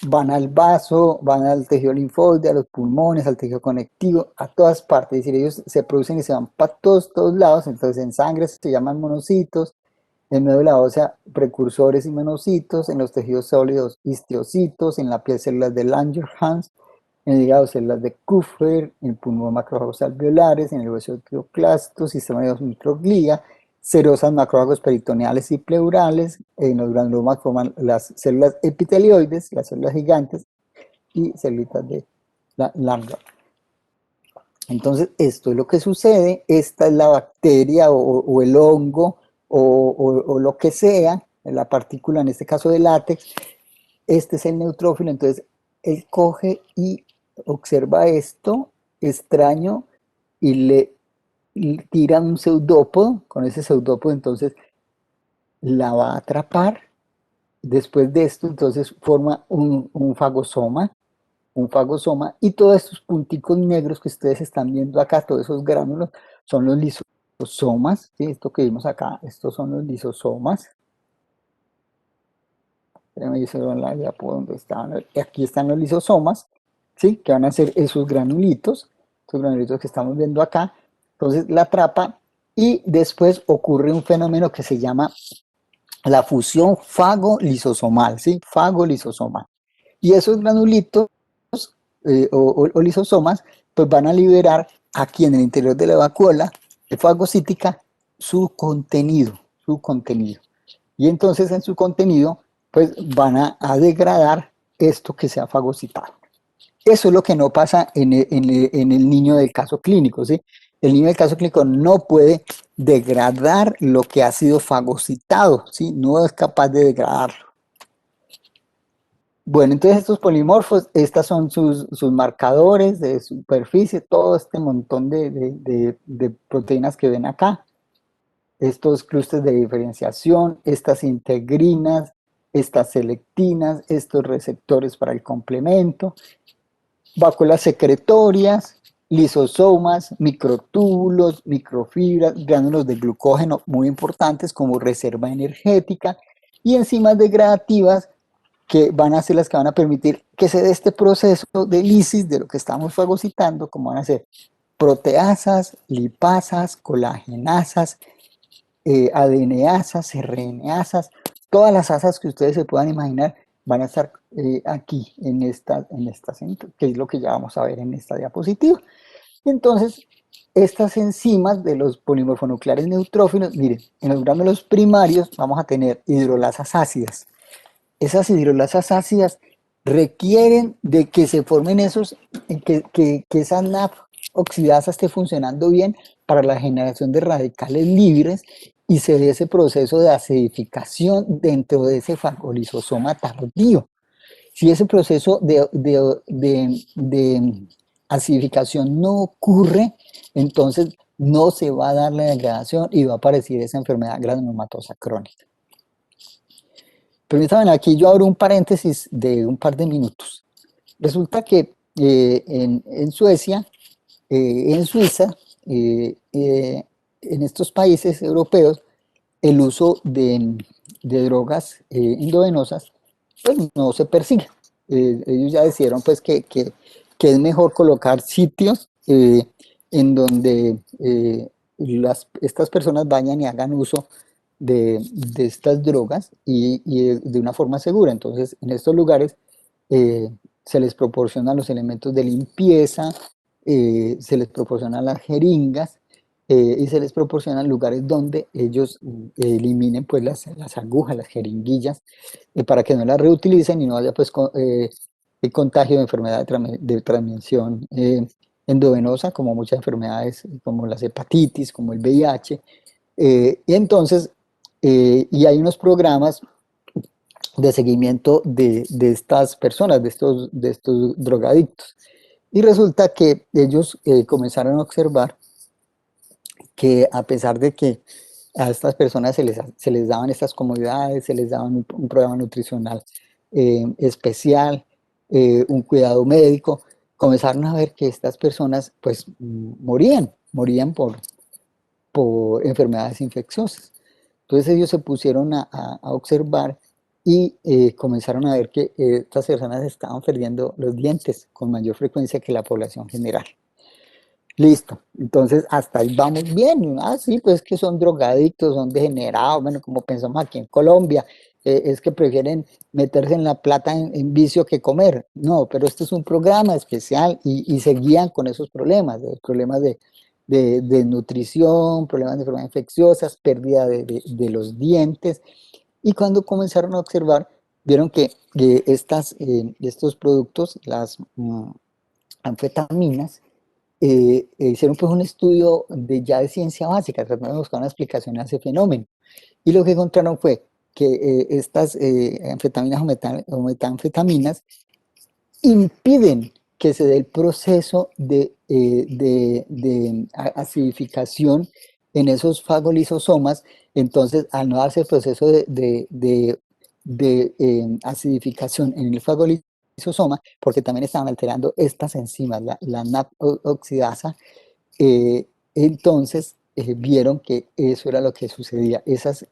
van al vaso, van al tejido linfoide, a los pulmones, al tejido conectivo, a todas partes, es decir, ellos se producen y se van para todos lados, entonces en sangre se llaman monocitos, en médula ósea precursores y monocitos, en los tejidos sólidos histiocitos, en la piel células de Langerhans, en el hígado células de Kupffer, en el pulmón macrófagos alveolares, en el hueso clastos, sistema nervioso microglía, serosas macrófagos peritoneales y pleurales, en los granulomas forman las células epitelioides, las células gigantes y células de Langerhans. Entonces, esto es lo que sucede, esta es la bacteria o el hongo o lo que sea, la partícula, en este caso de látex, este es el neutrófilo, entonces él coge y observa esto extraño y le tira un pseudópodo, con ese pseudópodo entonces la va a atrapar, después de esto entonces forma un fagosoma, y todos estos punticos negros que ustedes están viendo acá, todos esos gránulos, son los lisosomas, ¿sí? Esto que vimos acá, estos son los lisosomas. La diapo donde estaban, aquí están los lisosomas, ¿sí? Que van a ser esos granulitos que estamos viendo acá. Entonces la atrapa y después ocurre un fenómeno que se llama la fusión fago-lisosomal, ¿sí? Fago-lisosomal. Y esos granulitos o lisosomas pues van a liberar aquí en el interior de la vacuola fagocítica su contenido. su contenido. Y entonces en su contenido, pues van a degradar esto que se ha fagocitado. Eso es lo que no pasa en el niño del caso clínico, ¿sí? El niño del caso clínico no puede degradar lo que ha sido fagocitado, ¿sí? No es capaz de degradarlo. Bueno, entonces estos polimorfos, estas son sus marcadores de superficie, todo este montón de proteínas que ven acá, estos clústeres de diferenciación, estas integrinas, estas selectinas, estos receptores para el complemento, vacuolas secretorias, lisosomas, microtúbulos, microfibras, gránulos de glucógeno muy importantes como reserva energética y enzimas degradativas que van a ser las que van a permitir que se dé este proceso de lisis de lo que estamos fagocitando, como van a ser proteasas, lipasas, colagenasas, adeneasas, RNasas, todas las asas que ustedes se puedan imaginar van a estar aquí en esta que es lo que ya vamos a ver en esta diapositiva. Entonces, estas enzimas de los polimorfonucleares neutrófilos, miren, en los gránulos primarios vamos a tener hidrolasas ácidas. Esas hidrolasas ácidas requieren de que se formen que esa NAP oxidasa esté funcionando bien para la generación de radicales libres y se dé ese proceso de acidificación dentro de ese fagolisosoma tardío. Si ese proceso de acidificación no ocurre, entonces no se va a dar la degradación y va a aparecer esa enfermedad granulomatosa crónica. Permítanme, aquí yo abro un paréntesis de un par de minutos. Resulta que en Suecia, en Suiza, en estos países europeos, el uso de drogas endovenosas pues no se persigue. Ellos ya decidieron pues que es mejor colocar sitios en donde estas personas vayan y hagan uso de estas drogas y de una forma segura. Entonces, en estos lugares se les proporcionan los elementos de limpieza, se les proporcionan las jeringas y se les proporcionan lugares donde ellos eliminen pues las agujas, las jeringuillas, para que no las reutilicen y no haya pues el contagio de enfermedad de transmisión endovenosa, como muchas enfermedades como las hepatitis, como el VIH. Y entonces, y hay unos programas de seguimiento de estas personas, de estos drogadictos. Y resulta que ellos comenzaron a observar que a pesar de que a estas personas se les daban estas comodidades, se les daban un programa nutricional especial, un cuidado médico, comenzaron a ver que estas personas pues morían por enfermedades infecciosas. Entonces ellos se pusieron a observar y comenzaron a ver que estas personas estaban perdiendo los dientes con mayor frecuencia que la población general. Listo, entonces hasta ahí vamos bien. Ah, sí, pues que son drogadictos, son degenerados, bueno, como pensamos aquí en Colombia, es que prefieren meterse en la plata en vicio que comer. No, pero este es un programa especial y se guían con esos problemas de nutrición, problemas de enfermedades infecciosas, pérdida de los dientes. Y cuando comenzaron a observar, vieron que estos productos, las anfetaminas, hicieron pues un estudio ya de ciencia básica, tratando de buscar una explicación a ese fenómeno. Y lo que encontraron fue que estas anfetaminas o metanfetaminas impiden que se dé el proceso de acidificación en esos fagolisosomas. Entonces, al no darse el proceso de acidificación en el fagolisosoma, porque también estaban alterando estas enzimas, la NAP oxidasa, entonces vieron que eso era lo que sucedía. Esas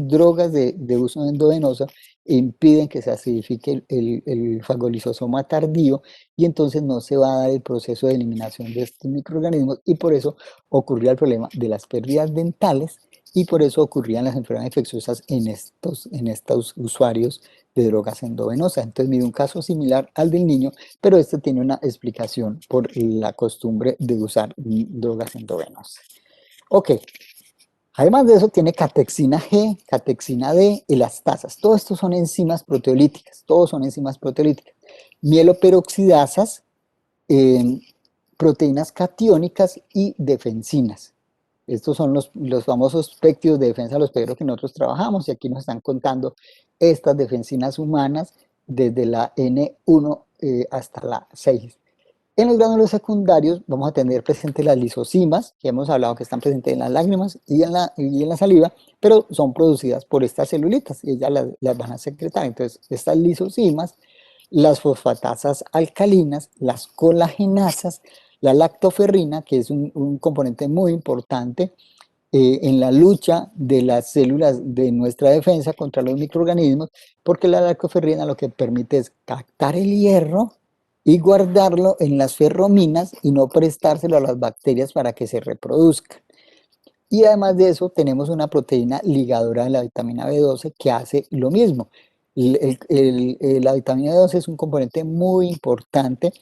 drogas de uso endovenoso impiden que se acidifique el fagolisosoma tardío y entonces no se va a dar el proceso de eliminación de estos microorganismos y por eso ocurría el problema de las pérdidas dentales y por eso ocurrían las enfermedades infecciosas en estos usuarios de drogas endovenosas. Entonces, mire, un caso similar al del niño, pero este tiene una explicación por la costumbre de usar drogas endovenosas. Ok, Además de eso, tiene catexina G, catexina D, elastasas. Todo esto son enzimas proteolíticas, todos son enzimas proteolíticas. Mieloperoxidasas, eh, proteínas catiónicas y defensinas. Estos son los famosos péptidos de defensa de los peligros que nosotros trabajamos, y aquí nos están contando estas defensinas humanas desde la N1 hasta la 6. En los gránulos secundarios vamos a tener presentes las lisocimas, que hemos hablado que están presentes en las lágrimas y en la saliva, pero son producidas por estas celulitas y ellas las van a secretar. Entonces, estas lisocimas, las fosfatasas alcalinas, las colagenasas, la lactoferrina, que es un componente muy importante en la lucha de las células de nuestra defensa contra los microorganismos, porque la lactoferrina lo que permite es captar el hierro y guardarlo en las ferrominas y no prestárselo a las bacterias para que se reproduzcan. Y además de eso, tenemos una proteína ligadora de la vitamina B12 que hace lo mismo. La vitamina B12 es un componente muy importante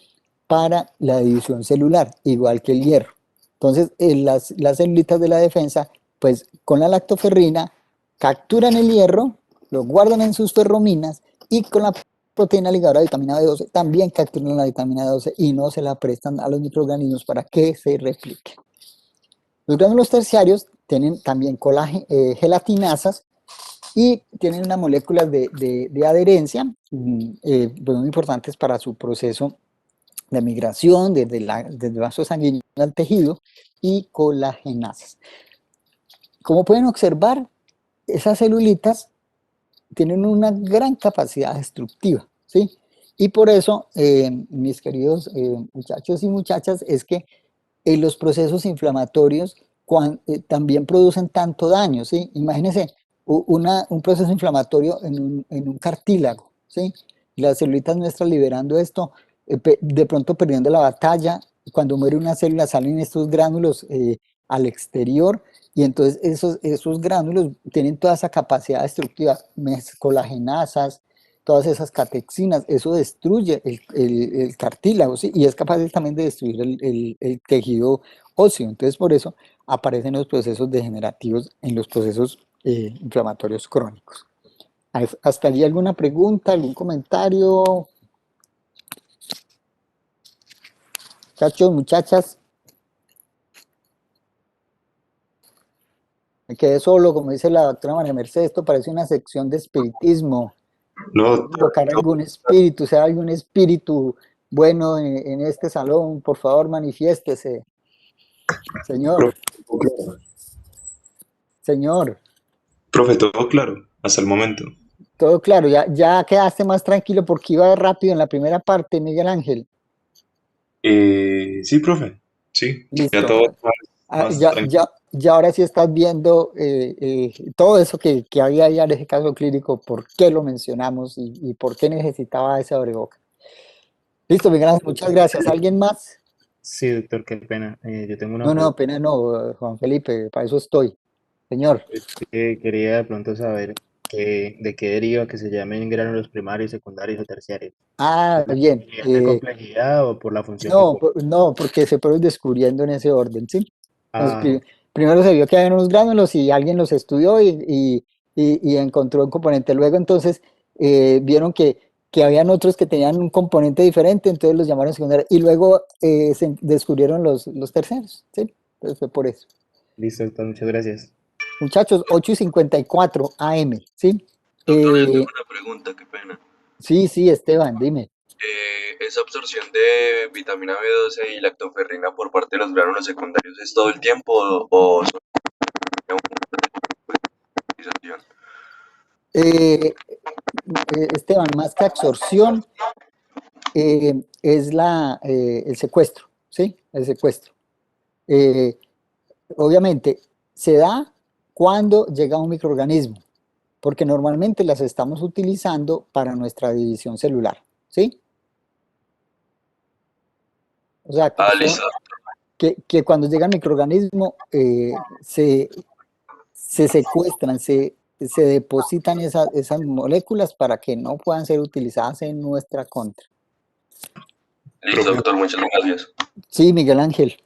para la división celular, igual que el hierro. Entonces, las celulitas de la defensa, pues con la lactoferrina, capturan el hierro, lo guardan en sus ferrominas y con la proteína ligadora de vitamina B12 también capturan la vitamina B12 y no se la prestan a los microorganismos para que se repliquen. Los gránulos terciarios tienen también gelatinasas y tienen unas moléculas de adherencia pues muy importantes para su proceso de migración desde el vaso sanguíneo al tejido, y colagenasas. Como pueden observar, esas celulitas tienen una gran capacidad destructiva, ¿sí? Y por eso, mis queridos muchachos y muchachas, es que los procesos inflamatorios también producen tanto daño, ¿sí? Imagínense un proceso inflamatorio en un cartílago, ¿sí? Las celulitas nuestras liberando esto, de pronto perdiendo la batalla, cuando muere una célula salen estos gránulos al exterior, y entonces esos gránulos tienen toda esa capacidad destructiva, colagenasas, todas esas catexinas, eso destruye el cartílago, ¿sí? Y es capaz también de destruir el tejido óseo. Entonces, por eso aparecen los procesos degenerativos en los procesos inflamatorios crónicos. ¿Hasta allí alguna pregunta, algún comentario? Muchachos, muchachas. Me quedé solo, como dice la doctora María Mercedes, esto parece una sección de espiritismo. No, Invocar algún espíritu, sea algún espíritu bueno en este salón, por favor, manifiéstese. Señor, señor, profe, todo claro, hasta el momento. todo claro, ya quedaste más tranquilo porque iba rápido en la primera parte, Miguel Ángel. Sí, profe, sí, ya Listo. todo más tranquilo. Ya ahora sí estás viendo todo eso que había ahí en ese caso clínico, por qué lo mencionamos y por qué necesitaba ese abreboca. Listo, Miguel Ángel, muchas gracias. ¿Alguien más? Sí, doctor, qué pena. Yo tengo una No, pregunta. pena no, Juan Felipe, para eso estoy. Señor, Que quería de pronto saber de qué deriva que se llamen gránulos primarios, secundarios o terciarios. bien. ¿Nivel de complejidad o por la función que No, cumplen? no, porque se fueron descubriendo en ese orden, ¿sí? Entonces, Ah, primero se vio que había unos gránulos y alguien los estudió y encontró un componente. Luego, entonces, vieron que habían otros que tenían un componente diferente, entonces los llamaron secundarios. Y luego se descubrieron los terceros, ¿sí? Entonces fue por eso. listo, doctor, muchas gracias. Muchachos, 8:54 AM, ¿sí? Doctor, yo tengo Eh, una pregunta, qué pena. sí, Esteban, dime. ¿Esa absorción de vitamina B12 y lactoferrina por parte de los gránulos secundarios es todo el tiempo o solo una utilización? Esteban, más que absorción, es el secuestro, ¿sí? El secuestro. Eh, obviamente, se da cuando llega un microorganismo, porque normalmente las estamos utilizando para nuestra división celular, ¿sí? O sea, Ah, listo. que cuando llega el microorganismo se secuestran, se depositan esas moléculas para que no puedan ser utilizadas en nuestra contra. Listo, doctor, muchas gracias. Sí, Miguel Ángel.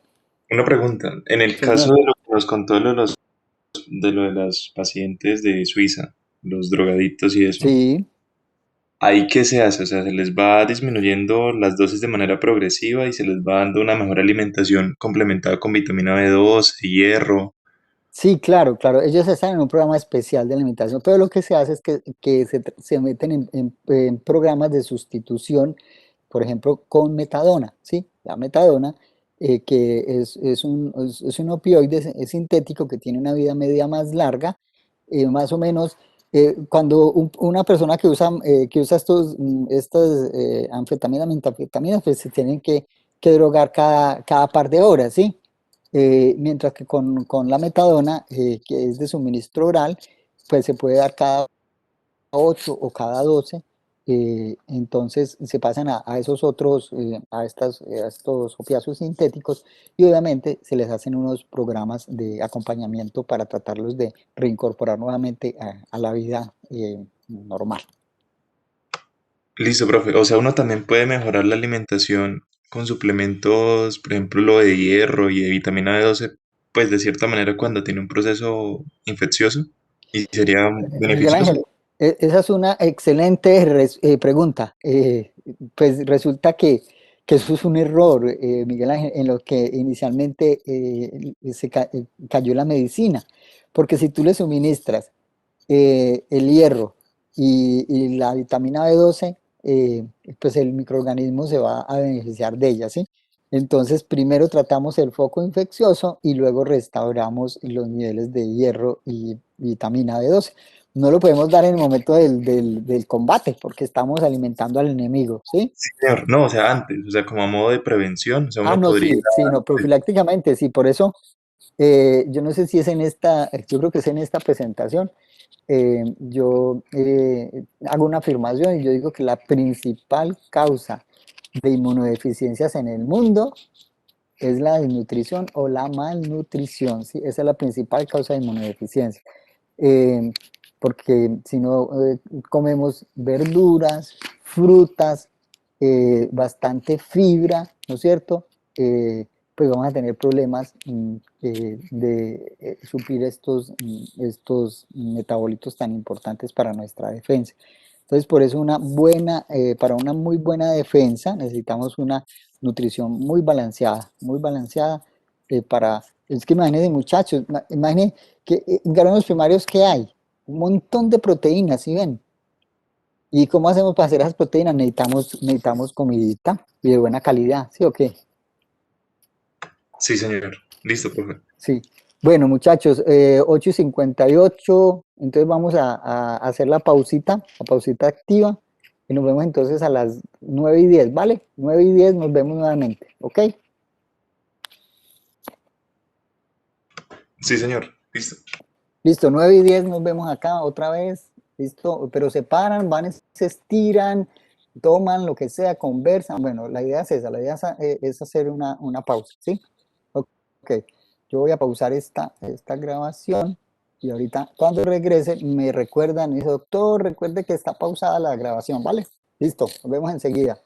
Una pregunta, en el Señor. caso de lo que nos contó de los de lo de las pacientes de Suiza, los drogadictos y eso. Sí, ¿Ahí qué se hace? O sea, se les va disminuyendo las dosis de manera progresiva y se les va dando una mejor alimentación complementada con vitamina B12, hierro. sí, claro, claro. Ellos están en un programa especial de alimentación. Todo lo que se hace es que se meten en programas de sustitución, por ejemplo, con metadona, ¿sí? La metadona, que es un opioide sintético que tiene una vida media más larga, más o menos. Cuando una persona que usa estas anfetaminas, metanfetaminas, pues se tienen que drogar cada par de horas, ¿sí? Mientras que con la metadona, que es de suministro oral, pues se puede dar cada 8 o cada 12. Entonces se pasan a esos otros, a estos opiáceos sintéticos, y obviamente se les hacen unos programas de acompañamiento para tratarlos de reincorporar nuevamente a la vida normal. Listo, profe. O sea, uno también puede mejorar la alimentación con suplementos, por ejemplo, lo de hierro y de vitamina B12, pues de cierta manera cuando tiene un proceso infeccioso y sería Miguel beneficioso. Ángel, esa es una excelente pregunta. Pues resulta que eso es un error, Miguel Ángel, en lo que inicialmente cayó la medicina. Porque si tú le suministras el hierro y la vitamina B12, pues el microorganismo se va a beneficiar de ella, ¿sí? Entonces, primero tratamos el foco infeccioso y luego restauramos los niveles de hierro y vitamina B12. No lo podemos dar en el momento del combate porque estamos alimentando al enemigo, ¿sí? Sí, señor. No, o sea, antes, o sea, como a modo de prevención, o sea, Ah, uno no, podría, sí, sí, no, profilácticamente, sí, por eso yo no sé si es en esta, yo creo que es en esta presentación. Yo hago una afirmación y yo digo que la principal causa de inmunodeficiencias en el mundo es la desnutrición o la malnutrición, ¿sí? Esa es la principal causa de inmunodeficiencia. Eh, Porque si no comemos verduras, frutas, bastante fibra, ¿no es cierto? Pues vamos a tener problemas de suplir estos metabolitos tan importantes para nuestra defensa. Entonces, por eso para una muy buena defensa necesitamos una nutrición muy balanceada es que imagínense muchachos, imagínense que en granos primarios, ¿qué hay? Un montón de proteínas, ¿sí ven? ¿Y cómo hacemos para hacer esas proteínas? Necesitamos comidita y de buena calidad, ¿sí o qué? sí, señor. Listo, profe. Sí. Bueno, muchachos, 8:58, entonces vamos a hacer la pausita activa, y nos vemos entonces a las 9:10, ¿vale? 9:10 nos vemos nuevamente, ¿ok? Sí, señor. Listo. Listo, 9:10 nos vemos acá otra vez, listo, pero se paran, van, se estiran, toman lo que sea, conversan. Bueno, la idea es esa, la idea es hacer una pausa, ¿sí? Ok, yo voy a pausar esta grabación y ahorita cuando regrese me recuerdan, me dice, doctor, recuerde que está pausada la grabación, ¿vale? Listo, nos vemos enseguida.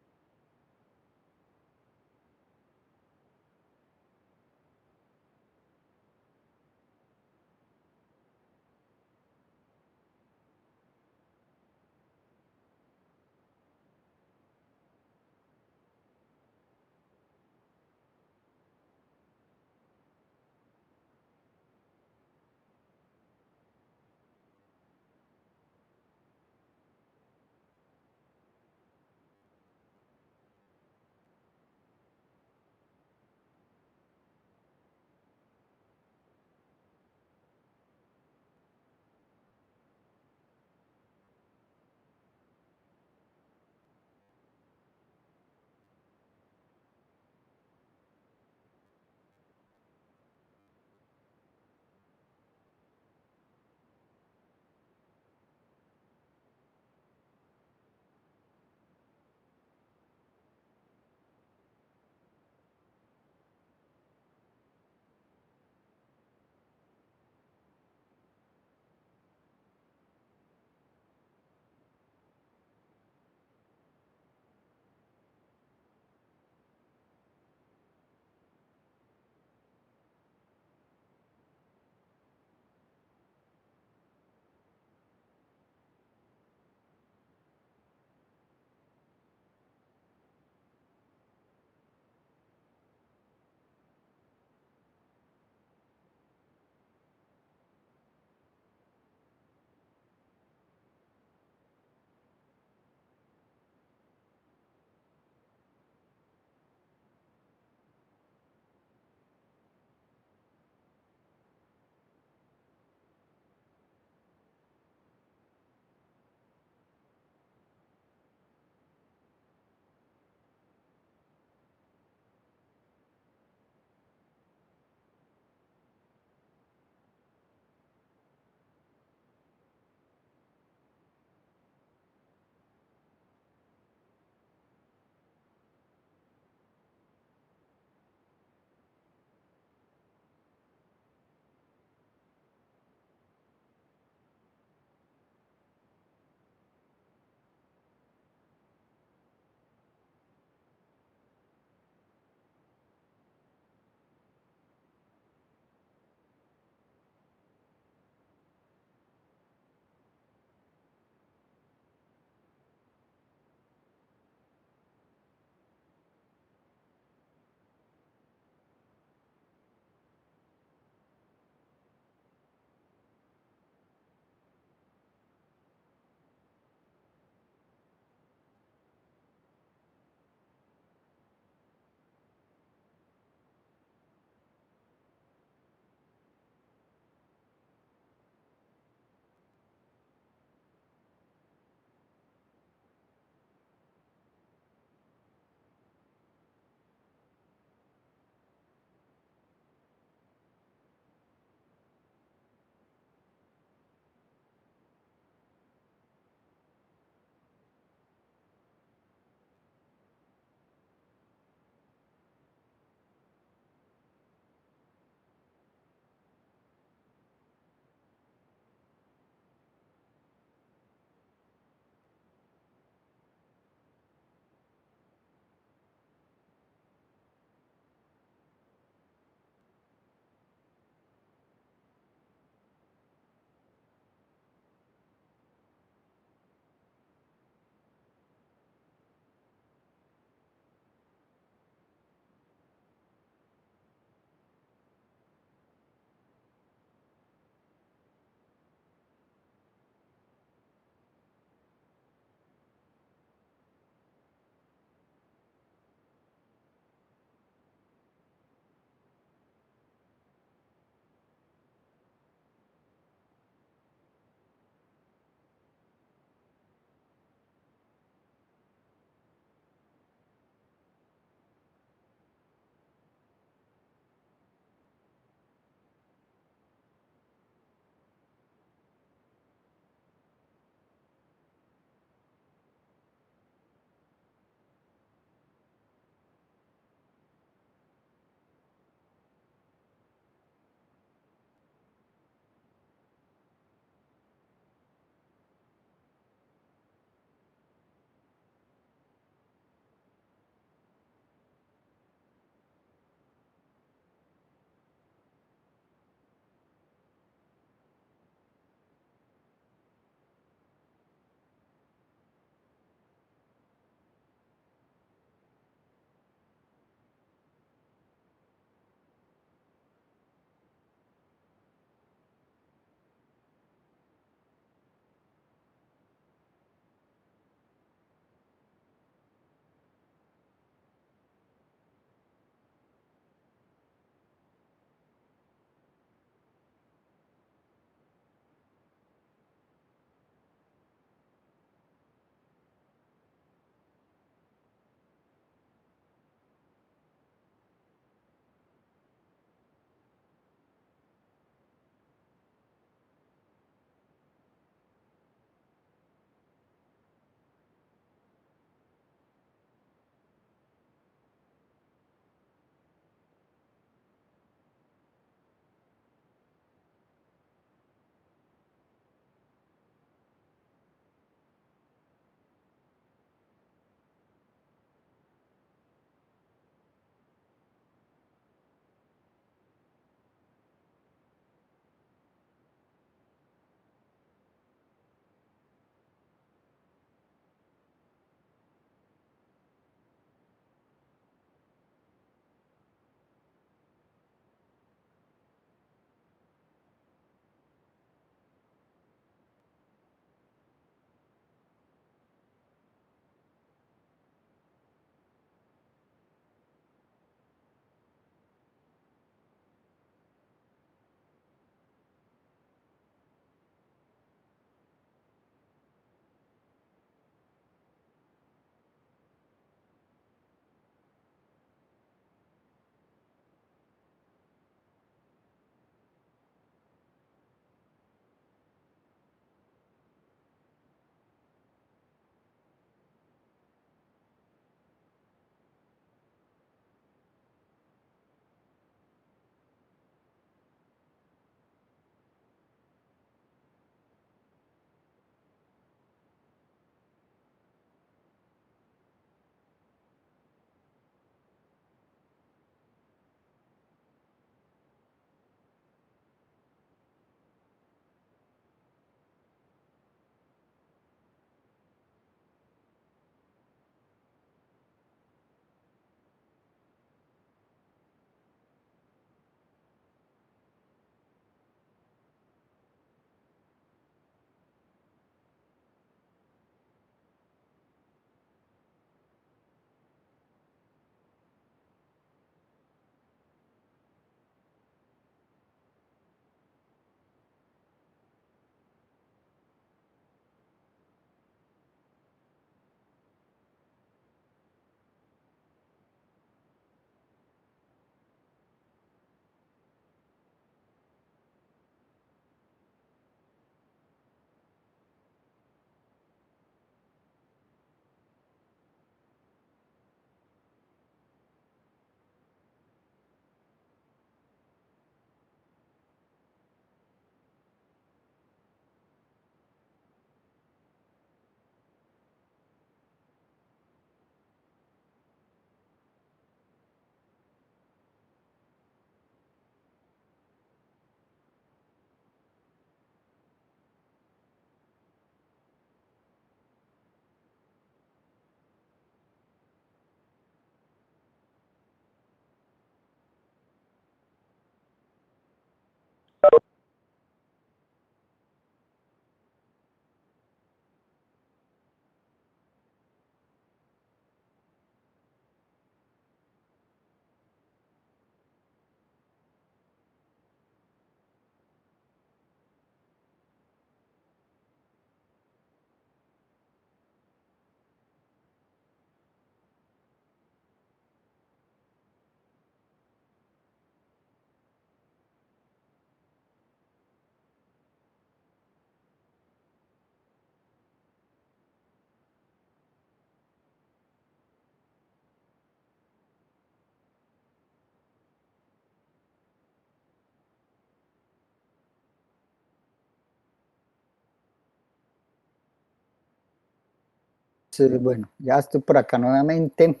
Entonces, bueno, ya estoy por acá nuevamente.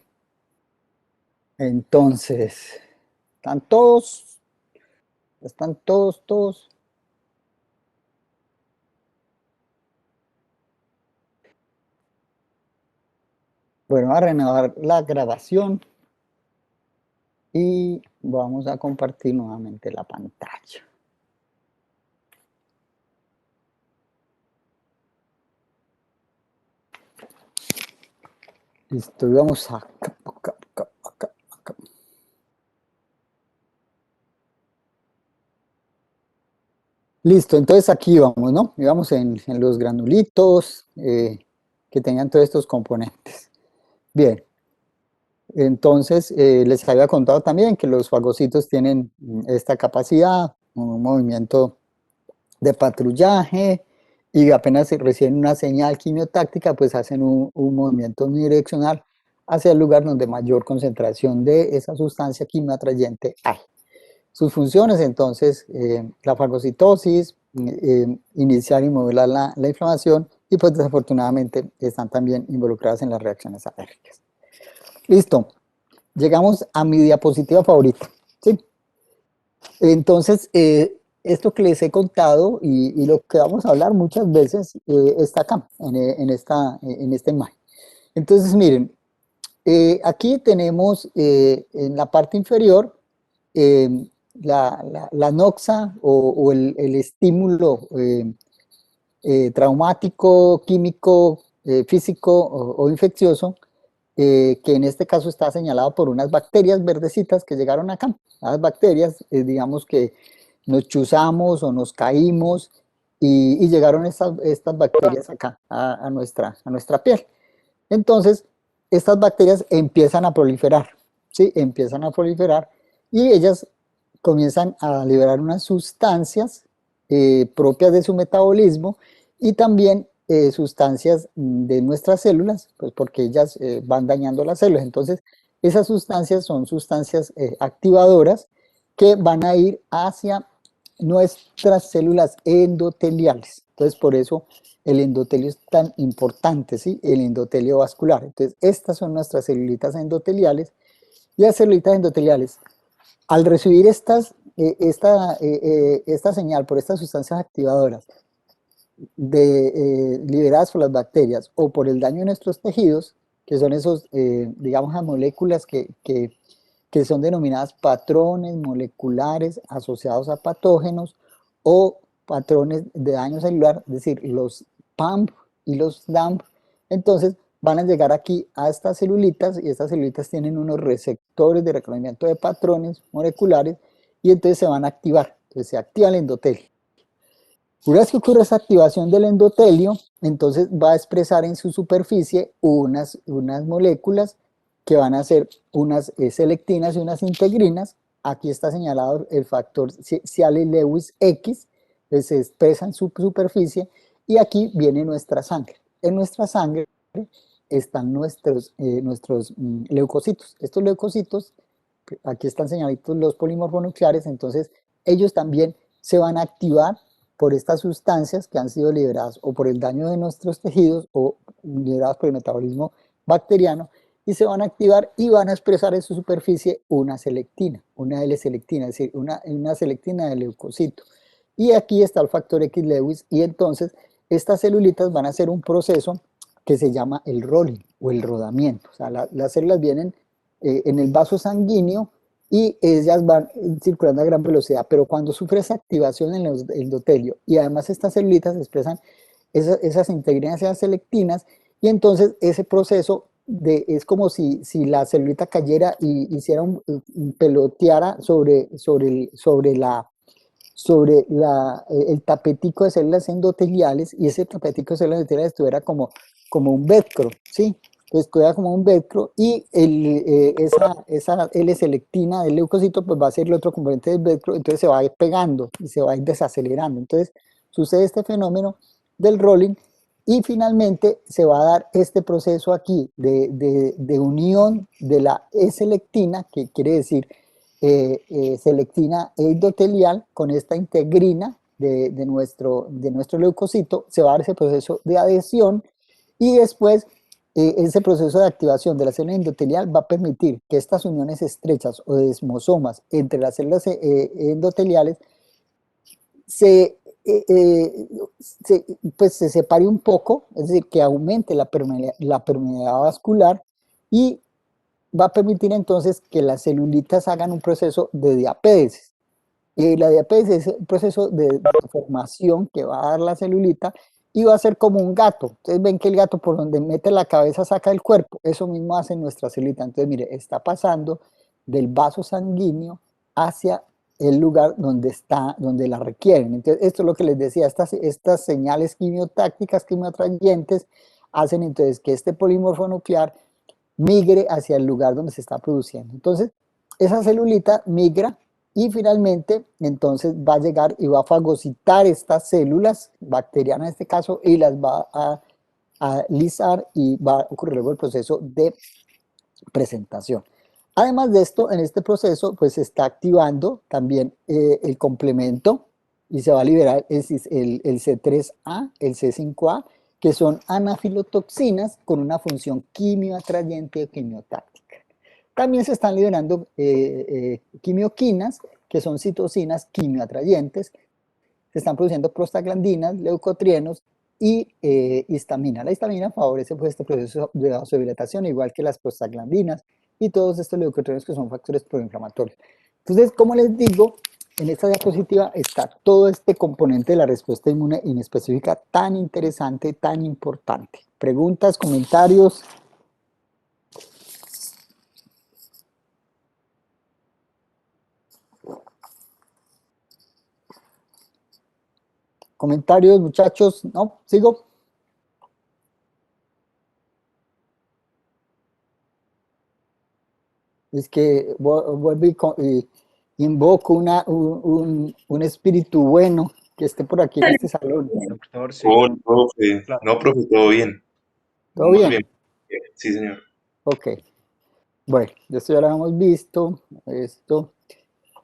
Entonces, ¿están todos? ¿Están todos? Bueno, a renovar la grabación y vamos a compartir nuevamente la pantalla. Listo, y vamos acá. Listo, entonces aquí vamos, ¿no? Y vamos en los granulitos que tengan todos estos componentes. Bien, entonces les había contado también que los fagocitos tienen esta capacidad, un movimiento de patrullaje, y apenas reciben una señal quimiotáctica, pues hacen un movimiento unidireccional hacia el lugar donde mayor concentración de esa sustancia quimioatrayente hay. Sus funciones, entonces, la fagocitosis, iniciar y modular la inflamación, y pues desafortunadamente están también involucradas en las reacciones alérgicas. Listo, llegamos a mi diapositiva favorita, ¿sí? Entonces, esto que les he contado y lo que vamos a hablar muchas veces está acá, en esta imagen. Entonces, miren, aquí tenemos en la parte inferior la noxa o el estímulo traumático, químico, físico o infeccioso, que en este caso está señalado por unas bacterias verdecitas que llegaron acá. Las bacterias, digamos que nos chuzamos o nos caímos y llegaron estas bacterias acá a nuestra piel. Entonces, estas bacterias empiezan a proliferar, ¿sí? Empiezan a proliferar y ellas comienzan a liberar unas sustancias propias de su metabolismo y también sustancias de nuestras células, pues porque ellas van dañando las células. Entonces, esas sustancias son sustancias activadoras que van a ir hacia nuestras células endoteliales. Entonces, por eso el endotelio es tan importante, ¿sí? El endotelio vascular. Entonces, estas son nuestras celulitas endoteliales, y las celulitas endoteliales, al recibir esta señal por estas sustancias activadoras liberadas por las bacterias o por el daño de nuestros tejidos, que son esos, digamos, las moléculas que son denominadas patrones moleculares asociados a patógenos o patrones de daño celular, es decir, los PAMP y los DAMP. Entonces van a llegar aquí a estas celulitas, y estas celulitas tienen unos receptores de reconocimiento de patrones moleculares, y entonces se van a activar. Entonces se activa el endotelio. Una vez que ocurre esa activación del endotelio, entonces va a expresar en su superficie unas moléculas que van a ser unas selectinas y unas integrinas. Aquí está señalado el factor Ciale-Lewis X, que se expresa en su superficie, y aquí viene nuestra sangre. En nuestra sangre están nuestros leucocitos. Estos leucocitos, aquí están señalitos los polimorfonucleares, entonces ellos también se van a activar por estas sustancias que han sido liberadas o por el daño de nuestros tejidos o liberadas por el metabolismo bacteriano, y se van a activar y van a expresar en su superficie una selectina, una L-selectina, es decir, una selectina de leucocito. Y aquí está el factor X-Lewis, y entonces estas celulitas van a hacer un proceso que se llama el rolling o el rodamiento. O sea, las células vienen en el vaso sanguíneo y ellas van circulando a gran velocidad, pero cuando sufre esa activación en el endotelio, y además estas celulitas expresan esas integrinas y esas selectinas, y entonces ese proceso es como si la celulita cayera y hiciera peloteara sobre el tapetico de células endoteliales, y ese tapetico de células endoteliales estuviera como un velcro, ¿sí? Entonces queda como un velcro, y esa L-selectina del leucocito pues va a ser el otro componente del velcro, entonces se va a ir pegando y se va a ir desacelerando. Entonces sucede este fenómeno del rolling, y finalmente se va a dar este proceso aquí de unión de la E-selectina, que quiere decir selectina endotelial, con esta integrina de nuestro leucocito. Se va a dar ese proceso de adhesión, y después ese proceso de activación de la célula endotelial va a permitir que estas uniones estrechas o desmosomas entre las células endoteliales se, pues se separe un poco, es decir, que aumente la permeabilidad vascular y va a permitir entonces que las celulitas hagan un proceso de diapédesis. Y la diapédesis es el proceso de formación que va a dar la celulita y va a ser como un gato. Entonces ven que el gato por donde mete la cabeza saca el cuerpo. Eso mismo hace nuestra celulita. Entonces mire, está pasando del vaso sanguíneo hacia el lugar donde la requieren. Entonces esto es lo que les decía, estas señales quimiotácticas, quimioatrayentes, hacen entonces que este polimorfo nuclear migre hacia el lugar donde se está produciendo. Entonces esa celulita migra y finalmente entonces va a llegar y va a fagocitar estas células bacterianas en este caso y las va a lisar y va a ocurrir luego el proceso de presentación. Además de esto, en este proceso pues se está activando también el complemento y se va a liberar el C3A, el C5A, que son anafilotoxinas con una función quimioatrayente o quimiotáctica. También se están liberando quimioquinas, que son citocinas quimioatrayentes. Se están produciendo prostaglandinas, leucotrienos y histamina. La histamina favorece pues, este proceso de vasodilatación, igual que las prostaglandinas y todos estos leucotrienos que son factores proinflamatorios. Entonces, como les digo, en esta diapositiva está todo este componente de la respuesta inmune inespecífica tan interesante, tan importante. ¿Preguntas, comentarios? ¿Comentarios, muchachos? ¿No? ¿Sigo? Es que vuelvo y invoco un espíritu bueno que esté por aquí en este salón. Doctor, sí. Oh, profe. Claro. No, profe, todo bien. ¿Todo Muy bien? Sí, señor. Ok. Bueno, esto ya lo hemos visto. Esto.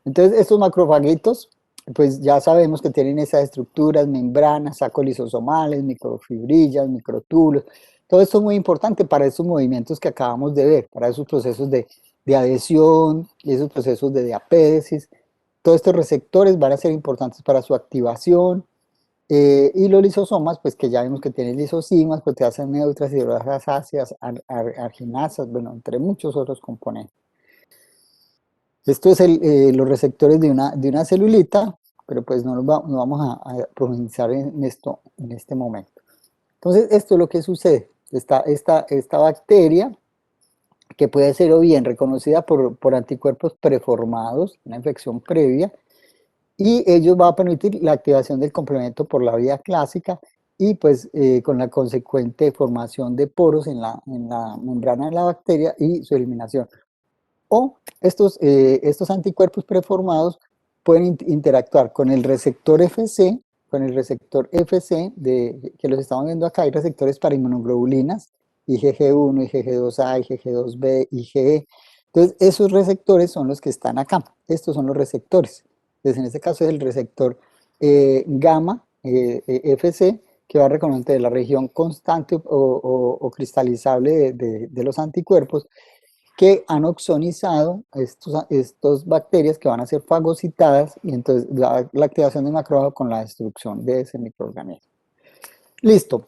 Entonces, estos macrofaguitos, pues ya sabemos que tienen esas estructuras, membranas, sacos lisosomales, microfibrillas, microtúbulos. Todo esto es muy importante para esos movimientos que acabamos de ver, para esos procesos de adhesión y esos procesos de diapédesis. Todos estos receptores van a ser importantes para su activación. Y los lisosomas, pues que ya vimos que tienen lisosimas, proteasas neutras, hidrolasa ácidas, arginasas, bueno, entre muchos otros componentes. Esto es los receptores de una celulita, pero pues no vamos a profundizar en esto en este momento. Entonces, esto es lo que sucede. Esta bacteria, que puede ser o bien reconocida por anticuerpos preformados, una infección previa, y ellos van a permitir la activación del complemento por la vía clásica y pues con la consecuente formación de poros en la membrana de la bacteria y su eliminación. O estos anticuerpos preformados pueden interactuar con el receptor FC, que los estamos viendo acá. Hay receptores para inmunoglobulinas, IgG1, IgG2A, IgG2B, IgE. Entonces, esos receptores son los que están acá. Estos son los receptores. Entonces, en este caso es el receptor gamma FC, que va a reconocer la región constante o cristalizable de los anticuerpos, que han oxonizado estas bacterias que van a ser fagocitadas y entonces la activación de macrófago con la destrucción de ese microorganismo. Listo,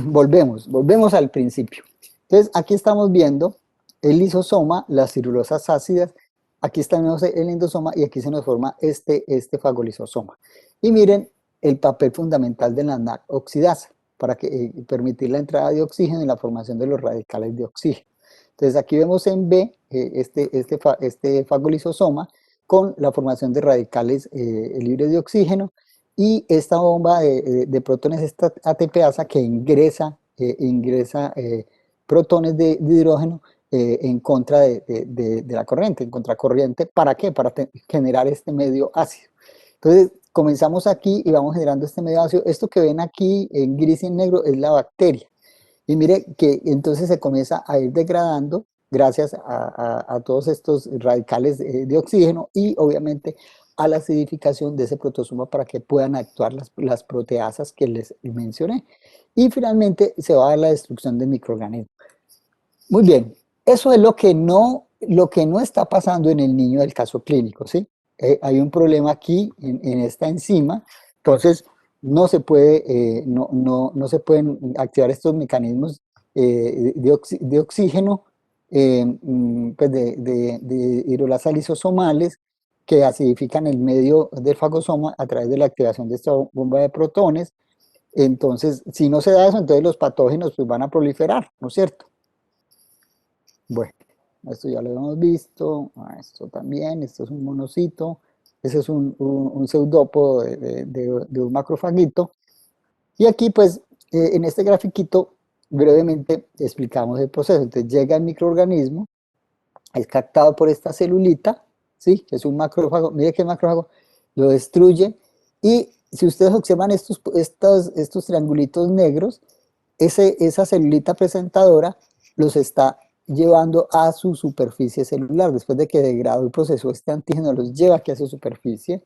volvemos al principio. Entonces aquí estamos viendo el lisosoma, las cirulosas ácidas, aquí está el endosoma y aquí se nos forma este fagolisosoma. Y miren el papel fundamental de la NAC oxidasa para permitir la entrada de oxígeno y la formación de los radicales de oxígeno. Entonces aquí vemos en B este fagolisosoma con la formación de radicales libres de oxígeno y esta bomba de protones, esta ATPasa que ingresa protones de hidrógeno en contra de la corriente, en contracorriente. ¿Para qué? Para generar este medio ácido. Entonces comenzamos aquí y vamos generando este medio ácido. Esto que ven aquí en gris y en negro es la bacteria. Y mire que entonces se comienza a ir degradando gracias a todos estos radicales de oxígeno y obviamente a la acidificación de ese protozoma para que puedan actuar las proteasas que les mencioné. Y finalmente se va a dar la destrucción del microorganismo. Muy bien, eso es lo que no está pasando en el niño del caso clínico, ¿sí? Hay un problema aquí en esta enzima, entonces no se puede, no se pueden activar estos mecanismos de oxígeno, pues de hidrolasa lisosomales que acidifican el medio del fagosoma a través de la activación de esta bomba de protones. Entonces, si no se da eso, entonces los patógenos pues, van a proliferar, ¿no es cierto? Bueno, esto ya lo hemos visto, esto también, esto es un monocito, ese es un pseudópodo de un macrofagito. Y aquí pues en este grafiquito brevemente explicamos el proceso. Entonces llega el microorganismo, es captado por esta celulita, ¿sí? Que es un macrófago, mire que el macrófago lo destruye y si ustedes observan estos triangulitos negros, esa celulita presentadora los está llevando a su superficie celular. Después de que degradó y procesó este antígeno, los lleva aquí a su superficie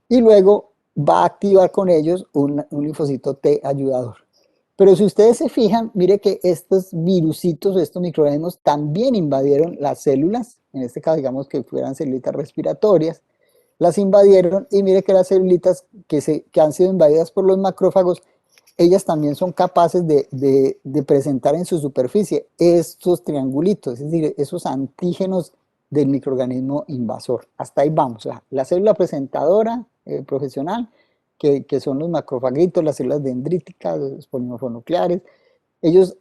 y luego va a activar con ellos un linfocito T ayudador. Pero si ustedes se fijan, mire que estos virusitos, estos microorganismos también invadieron las células, en este caso digamos que fueran celulitas respiratorias, las invadieron y mire que las celulitas que han sido invadidas por los macrófagos, ellas también son capaces de presentar en su superficie estos triangulitos, es decir, esos antígenos del microorganismo invasor. Hasta ahí vamos. La célula presentadora profesional, que son los macrofagitos, las células dendríticas, los polimorfonucleares, ellos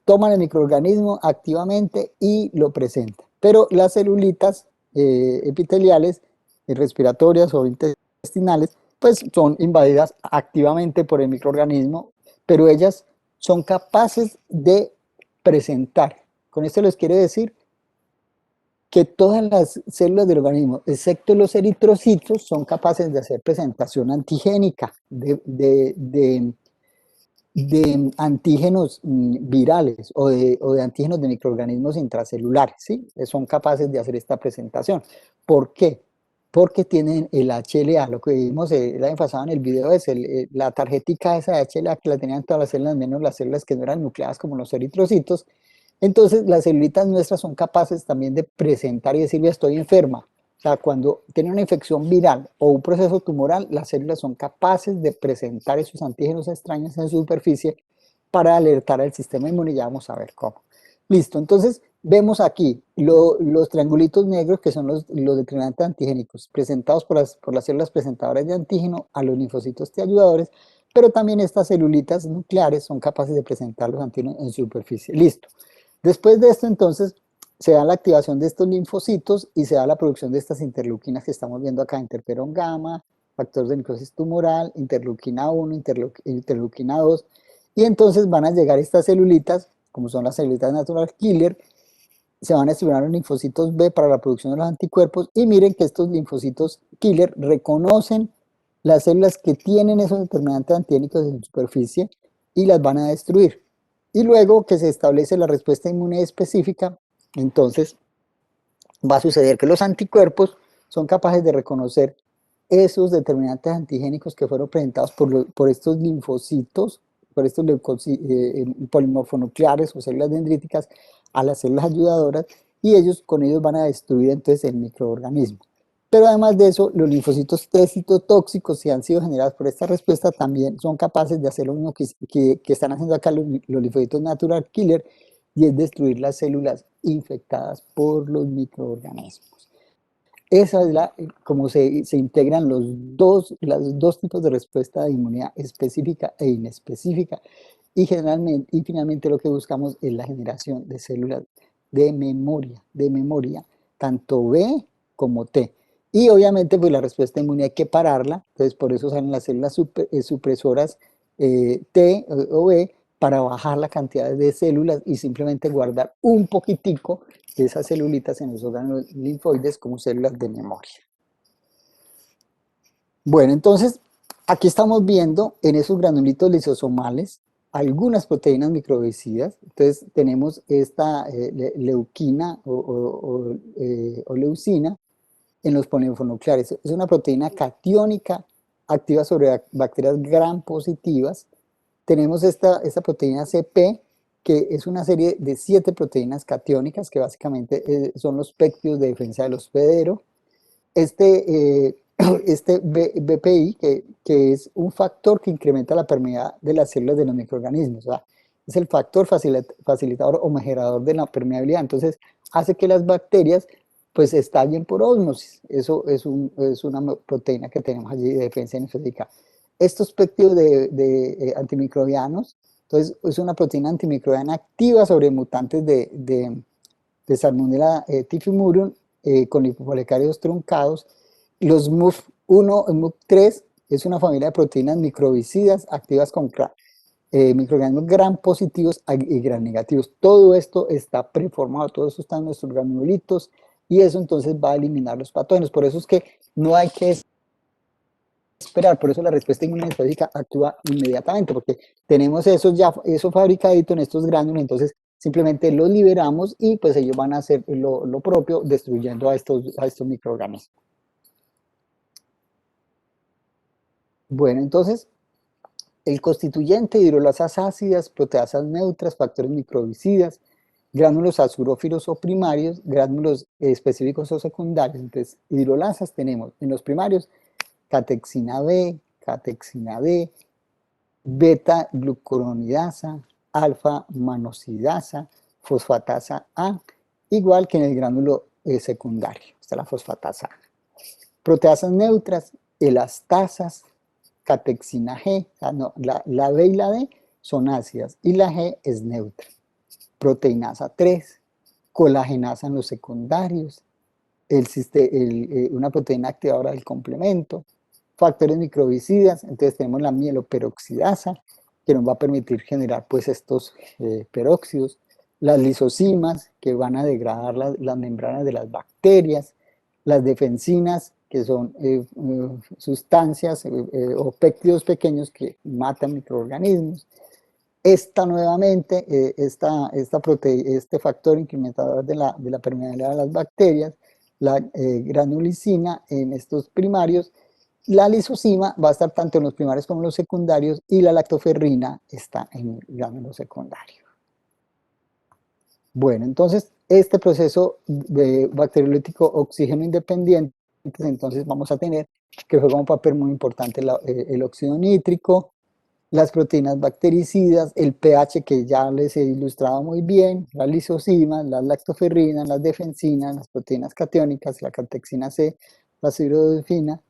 toman el microorganismo activamente y lo presentan. Pero las celulitas epiteliales, respiratorias o intestinales, pues son invadidas activamente por el microorganismo, pero ellas son capaces de presentar. Con esto les quiere decir que todas las células del organismo, excepto los eritrocitos, son capaces de hacer presentación antigénica de antígenos virales o de antígenos de microorganismos intracelulares, ¿sí? Son capaces de hacer esta presentación. ¿Por qué? Porque tienen el HLA, lo que vimos la vez pasada en el video es la tarjetica esa de HLA que la tenían todas las células, menos las células que no eran nucleadas como los eritrocitos. Entonces las celulitas nuestras son capaces también de presentar y decir, estoy enferma. O sea, cuando tiene una infección viral o un proceso tumoral, las células son capaces de presentar esos antígenos extraños en su superficie para alertar al sistema inmune. Ya vamos a ver cómo. Listo, entonces vemos aquí los triangulitos negros que son los determinantes antigénicos presentados por las células presentadoras de antígeno a los linfocitos T ayudadores, pero también estas celulitas nucleares son capaces de presentar los antígenos en superficie. Listo. Después de esto, entonces, se da la activación de estos linfocitos y se da la producción de estas interleuquinas que estamos viendo acá, interferón gamma, factor de necrosis tumoral, interleuquina 1, interleuquina 2, y entonces van a llegar estas celulitas, como son las celulitas natural killer, se van a estimular los linfocitos B para la producción de los anticuerpos, y miren que estos linfocitos killer reconocen las células que tienen esos determinantes antigénicos en superficie y las van a destruir. Y luego que se establece la respuesta inmune específica, entonces va a suceder que los anticuerpos son capaces de reconocer esos determinantes antigénicos que fueron presentados por estos linfocitos, por estos polimorfonucleares o células dendríticas a las células ayudadoras, y con ellos van a destruir entonces el microorganismo. Pero además de eso, los linfocitos T citotóxicos, si han sido generados por esta respuesta, también son capaces de hacer lo mismo que están haciendo acá los linfocitos natural killer, y es destruir las células infectadas por los microorganismos. Esa es como se integran los dos tipos de respuesta de inmunidad específica e inespecífica, y finalmente lo que buscamos es la generación de células de memoria, tanto B como T. Y obviamente pues la respuesta inmune hay que pararla, entonces por eso salen las células supresoras T o B, para bajar la cantidad de células y simplemente guardar un poquitico de esas celulitas en los órganos linfoides como células de memoria. Bueno, entonces aquí estamos viendo en esos granulitos lisosomales algunas proteínas microbicidas. Entonces tenemos esta leuquina o leucina, en los poliinfonucleares. Es una proteína catiónica activa sobre bacterias gram positivas. Tenemos esta proteína CP, que es una serie de 7 proteínas catiónicas que básicamente son los péptidos de defensa del hospedero. Este BPI, que es un factor que incrementa la permeabilidad de las células de los microorganismos, o sea, es el factor facilitador o mejorador de la permeabilidad, entonces hace que las bacterias pues estallen por ósmosis. Eso es una proteína que tenemos allí de defensa energética. Estos péptidos de antimicrobianos, entonces es una proteína antimicrobiana activa sobre mutantes de Salmonella typhimurium con lipopolicarios truncados. Los MUF1 y MUF3 es una familia de proteínas microbicidas activas con microorganismos gram positivos y gram negativos. Todo esto está preformado, todo esto está en nuestros granulitos y eso entonces va a eliminar los patógenos. Por eso es que no hay que esperar, por eso la respuesta inmunológica actúa inmediatamente, porque tenemos eso fabricadito en estos gránulos, entonces simplemente los liberamos y pues ellos van a hacer lo propio destruyendo a estos microorganismos. Bueno, entonces el constituyente de hidrolasas ácidas, proteasas neutras, factores microbicidas, gránulos azurófilos o primarios, gránulos específicos o secundarios. Entonces, hidrolasas tenemos en los primarios catexina B, catexina D, beta-glucuronidasa, alfa-manosidasa, fosfatasa A, igual que en el gránulo secundario, está la fosfatasa A. Proteasas neutras, elastasas, catexina G, o sea, no, la B y la D son ácidas y la G es neutra. Proteinasa 3, colagenasa en los secundarios, una proteína activadora del complemento, factores microbicidas, entonces tenemos la mieloperoxidasa, que nos va a permitir generar pues estos peróxidos, las lisocimas, que van a degradar las membranas de las bacterias, las defensinas, que son sustancias o péptidos pequeños que matan microorganismos. Esta nuevamente, este factor incrementador de la permeabilidad de las bacterias, la granulicina en estos primarios, la lisocima va a estar tanto en los primarios como en los secundarios y la lactoferrina está en el gránulo secundario. Bueno, entonces este proceso bacteriolítico oxígeno independiente, entonces vamos a tener que juega un papel muy importante el óxido nítrico, las proteínas bactericidas, el pH que ya les he ilustrado muy bien, las lisocimas, las lactoferrinas, las defensinas, las proteínas catiónicas, la catexina C, la siderodelfina.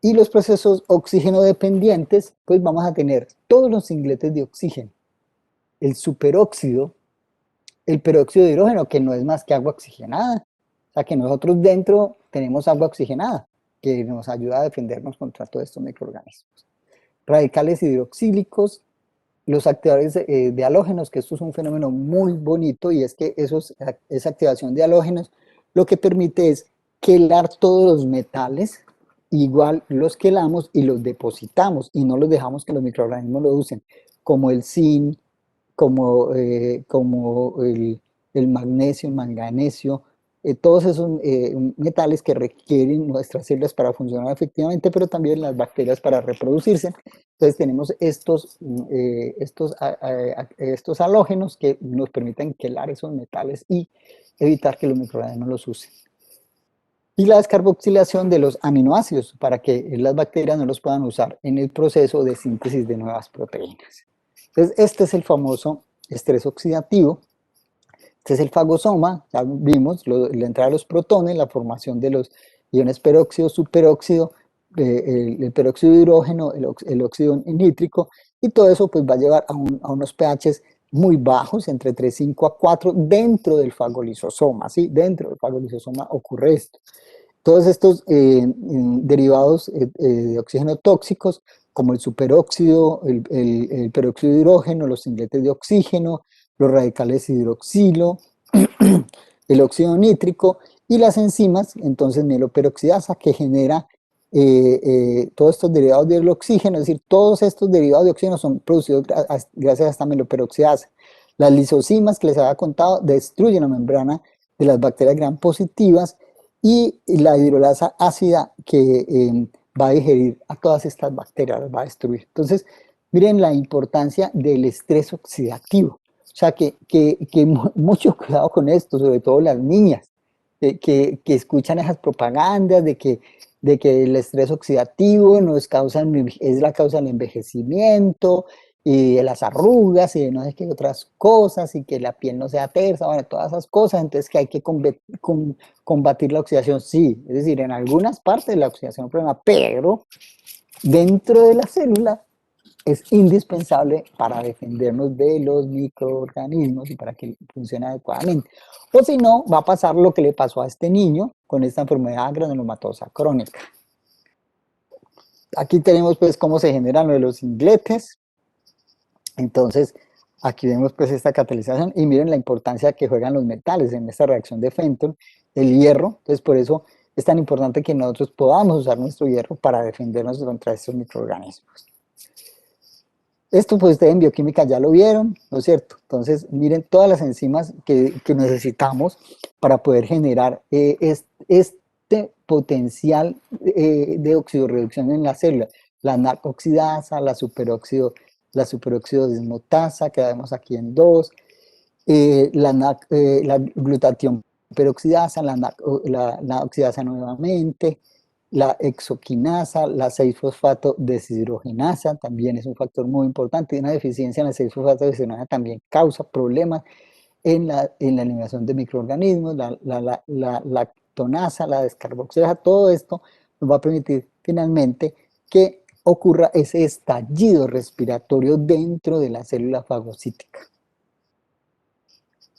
Y los procesos oxígeno dependientes, pues vamos a tener todos los singletes de oxígeno, el superóxido, el peróxido de hidrógeno, que no es más que agua oxigenada, o sea que nosotros dentro tenemos agua oxigenada, que nos ayuda a defendernos contra todos estos microorganismos. Radicales hidroxílicos, los activadores de halógenos, que esto es un fenómeno muy bonito, y es que esa activación de halógenos lo que permite es quelar todos los metales, igual los quelamos y los depositamos, y no los dejamos que los microorganismos lo usen, como el zinc, como el magnesio, el manganesio, todos esos metales que requieren nuestras células para funcionar efectivamente, pero también las bacterias para reproducirse. Entonces tenemos estos halógenos que nos permiten quelar esos metales y evitar que los microorganismos los usen. Y la descarboxilación de los aminoácidos para que las bacterias no los puedan usar en el proceso de síntesis de nuevas proteínas. Entonces este es el famoso estrés oxidativo. Este es el fagosoma, ya vimos la entrada de los protones, la formación de los iones peróxido, superóxido, el peróxido de hidrógeno, el óxido nítrico, y todo eso pues va a llevar a unos pHs muy bajos, entre 3,5 a 4, dentro del fagolisosoma, ¿sí? Dentro del fagolisosoma ocurre esto. Todos estos derivados de oxígeno tóxicos, como el superóxido, el peróxido de hidrógeno, los singletes de oxígeno, los radicales hidroxilo, el óxido nítrico y las enzimas, entonces mieloperoxidasa, que genera todos estos derivados del oxígeno, es decir, todos estos derivados de oxígeno son producidos gracias a esta mieloperoxidasa. Las lisocimas que les había contado destruyen la membrana de las bacterias gram positivas y la hidrolasa ácida que va a digerir a todas estas bacterias, las va a destruir. Entonces, miren la importancia del estrés oxidativo. O sea, mucho cuidado con esto, sobre todo las niñas, que escuchan esas propagandas de que el estrés oxidativo es la causa del envejecimiento y de las arrugas y de no sé qué otras cosas y que la piel no sea tersa, bueno, todas esas cosas, entonces que hay que combatir la oxidación, sí, es decir, en algunas partes de la oxidación es un problema, pero dentro de la célula es indispensable para defendernos de los microorganismos y para que funcione adecuadamente. O si no, va a pasar lo que le pasó a este niño con esta enfermedad granulomatosa crónica. Aquí tenemos pues cómo se generan los singletes. Entonces, aquí vemos pues esta catalización y miren la importancia que juegan los metales en esta reacción de Fenton, el hierro. Entonces, por eso es tan importante que nosotros podamos usar nuestro hierro para defendernos contra estos microorganismos. Esto pues ustedes en bioquímica ya lo vieron, ¿no es cierto? Entonces miren todas las enzimas que necesitamos para poder generar este potencial de oxidorreducción en la célula. La NAC oxidasa, la superóxido dismutasa, que vemos aquí en 2, la glutatión peroxidasa, la oxidasa nuevamente, la hexoquinasa, la 6-fosfato deshidrogenasa también es un factor muy importante. Una deficiencia en la 6-fosfato deshidrogenasa también causa problemas en la eliminación de microorganismos. La lactonasa, la descarboxilasa, todo esto nos va a permitir finalmente que ocurra ese estallido respiratorio dentro de la célula fagocítica.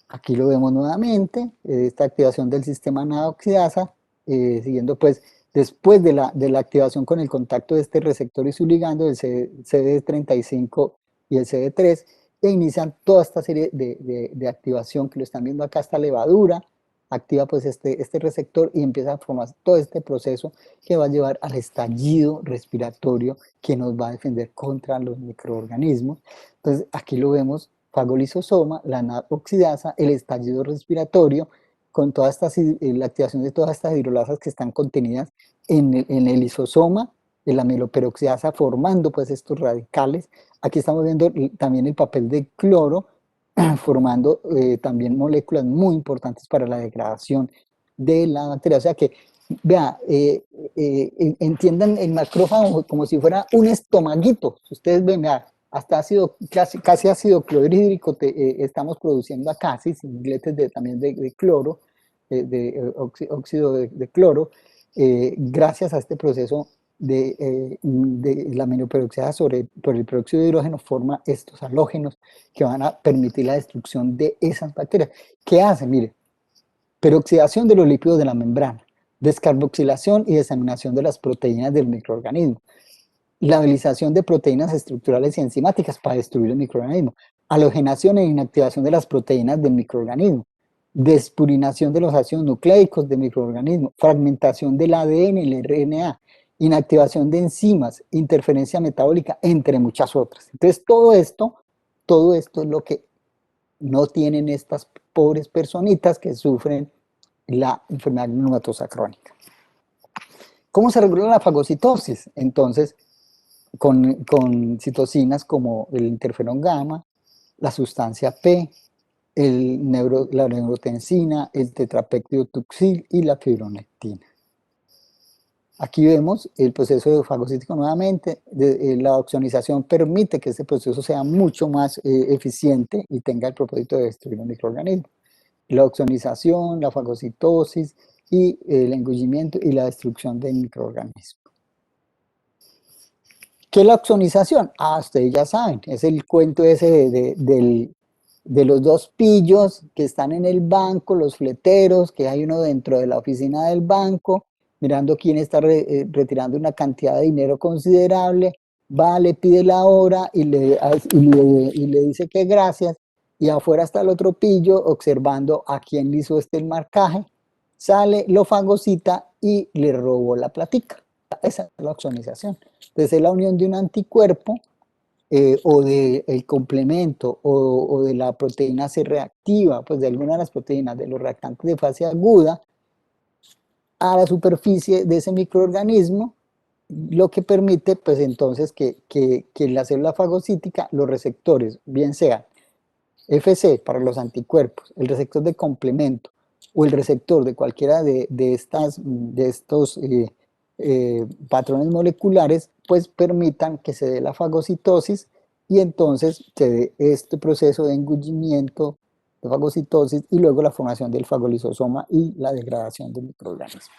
Aquí lo vemos nuevamente, esta activación del sistema NAD oxidasa, siguiendo pues después de la activación con el contacto de este receptor y su ligando, el CD35 y el CD3, e inician toda esta serie de activación que lo están viendo acá, esta levadura, activa pues este receptor y empieza a formar todo este proceso que va a llevar al estallido respiratorio que nos va a defender contra los microorganismos. Entonces aquí lo vemos, fagolisosoma, la NAD oxidasa, el estallido respiratorio, con la activación de todas estas hidrolasas que están contenidas en el lisosoma, en la amiloperoxidasa, formando pues estos radicales. Aquí estamos viendo también el papel de cloro, formando también moléculas muy importantes para la degradación de la bacteria. O sea que, vea, entiendan el macrófago como si fuera un estomaguito. Ustedes ven, vea, hasta casi ácido clorhídrico estamos produciendo acá, ¿sí? Singletes también de cloro, óxido de cloro, gracias a este proceso de la aminoperoxidasa por el peróxido de hidrógeno, forma estos halógenos que van a permitir la destrucción de esas bacterias. ¿Qué hacen? Mire, peroxidación de los lípidos de la membrana, descarboxilación y desaminación de las proteínas del microorganismo, labelización de proteínas estructurales y enzimáticas para destruir el microorganismo, halogenación e inactivación de las proteínas del microorganismo, despurinación de los ácidos nucleicos del microorganismo, fragmentación del ADN y el RNA, inactivación de enzimas, interferencia metabólica, entre muchas otras. Entonces todo esto es lo que no tienen estas pobres personitas que sufren la enfermedad granulomatosa crónica. ¿Cómo se regula la fagocitosis? Entonces, con citocinas como el interferón gamma, la sustancia P, la neurotensina, el tetrapeptidotuxil y la fibronectina. Aquí vemos el proceso fagocítico nuevamente. La oxonización permite que este proceso sea mucho más eficiente y tenga el propósito de destruir un microorganismo. La oxonización, la fagocitosis y el engullimiento y la destrucción del microorganismo. ¿Qué es la oxonización? Ustedes ya saben, es el cuento ese de los dos pillos que están en el banco, los fleteros, que hay uno dentro de la oficina del banco, mirando quién está retirando una cantidad de dinero considerable, va, le pide la hora y le dice que gracias, y afuera está el otro pillo observando a quién le hizo el marcaje, sale, lo fagocita y le robó la platica. Esa es la oxonización. Entonces es la unión de un anticuerpo o del complemento o de la proteína C reactiva, pues de alguna de las proteínas de los reactantes de fase aguda, a la superficie de ese microorganismo, lo que permite pues entonces que la célula fagocítica, los receptores, bien sean FC para los anticuerpos, el receptor de complemento o el receptor de cualquiera de estos patrones moleculares, pues permitan que se dé la fagocitosis y entonces se dé este proceso de engullimiento, de fagocitosis y luego la formación del fagolisosoma y la degradación del microorganismo.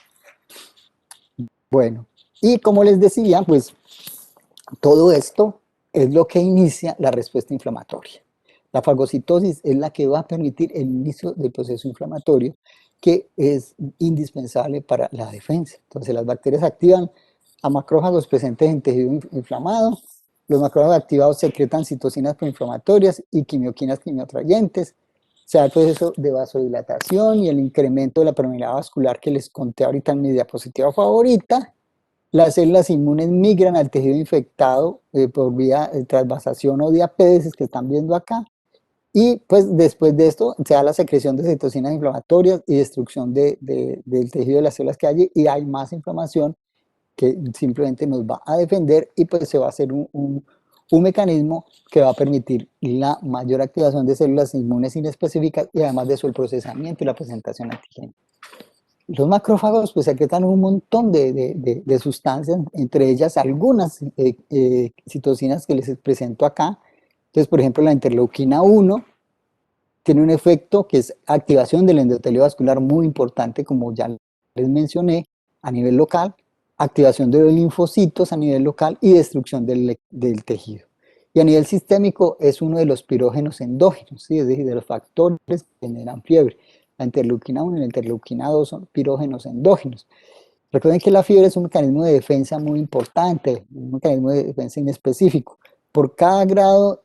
Bueno, y como les decía, pues todo esto es lo que inicia la respuesta inflamatoria. La fagocitosis es la que va a permitir el inicio del proceso inflamatorio, que es indispensable para la defensa. Entonces las bacterias activan a macrófagos presentes en tejido inflamado, los macrófagos activados secretan citocinas proinflamatorias y quimioquinas quimioatrayentes, se da el proceso de vasodilatación y el incremento de la permeabilidad vascular que les conté ahorita en mi diapositiva favorita. Las células inmunes migran al tejido infectado por vía de transvasación o diapédesis que están viendo acá. Y pues después de esto se da la secreción de citocinas inflamatorias y destrucción del tejido de las células que hay, y hay más inflamación que simplemente nos va a defender, y pues se va a hacer un mecanismo que va a permitir la mayor activación de células inmunes inespecíficas y además de eso el procesamiento y la presentación antigénica. Los macrófagos pues secretan un montón de sustancias, entre ellas algunas citocinas que les presento acá. Entonces, por ejemplo, la interleuquina 1 tiene un efecto que es activación del endotelio vascular muy importante, como ya les mencioné, a nivel local, activación de los linfocitos a nivel local y destrucción del tejido. Y a nivel sistémico es uno de los pirógenos endógenos, ¿sí? Es decir, de los factores que generan fiebre. La interleuquina 1 y la interleuquina 2 son pirógenos endógenos. Recuerden que la fiebre es un mecanismo de defensa muy importante, un mecanismo de defensa inespecífico. Por cada grado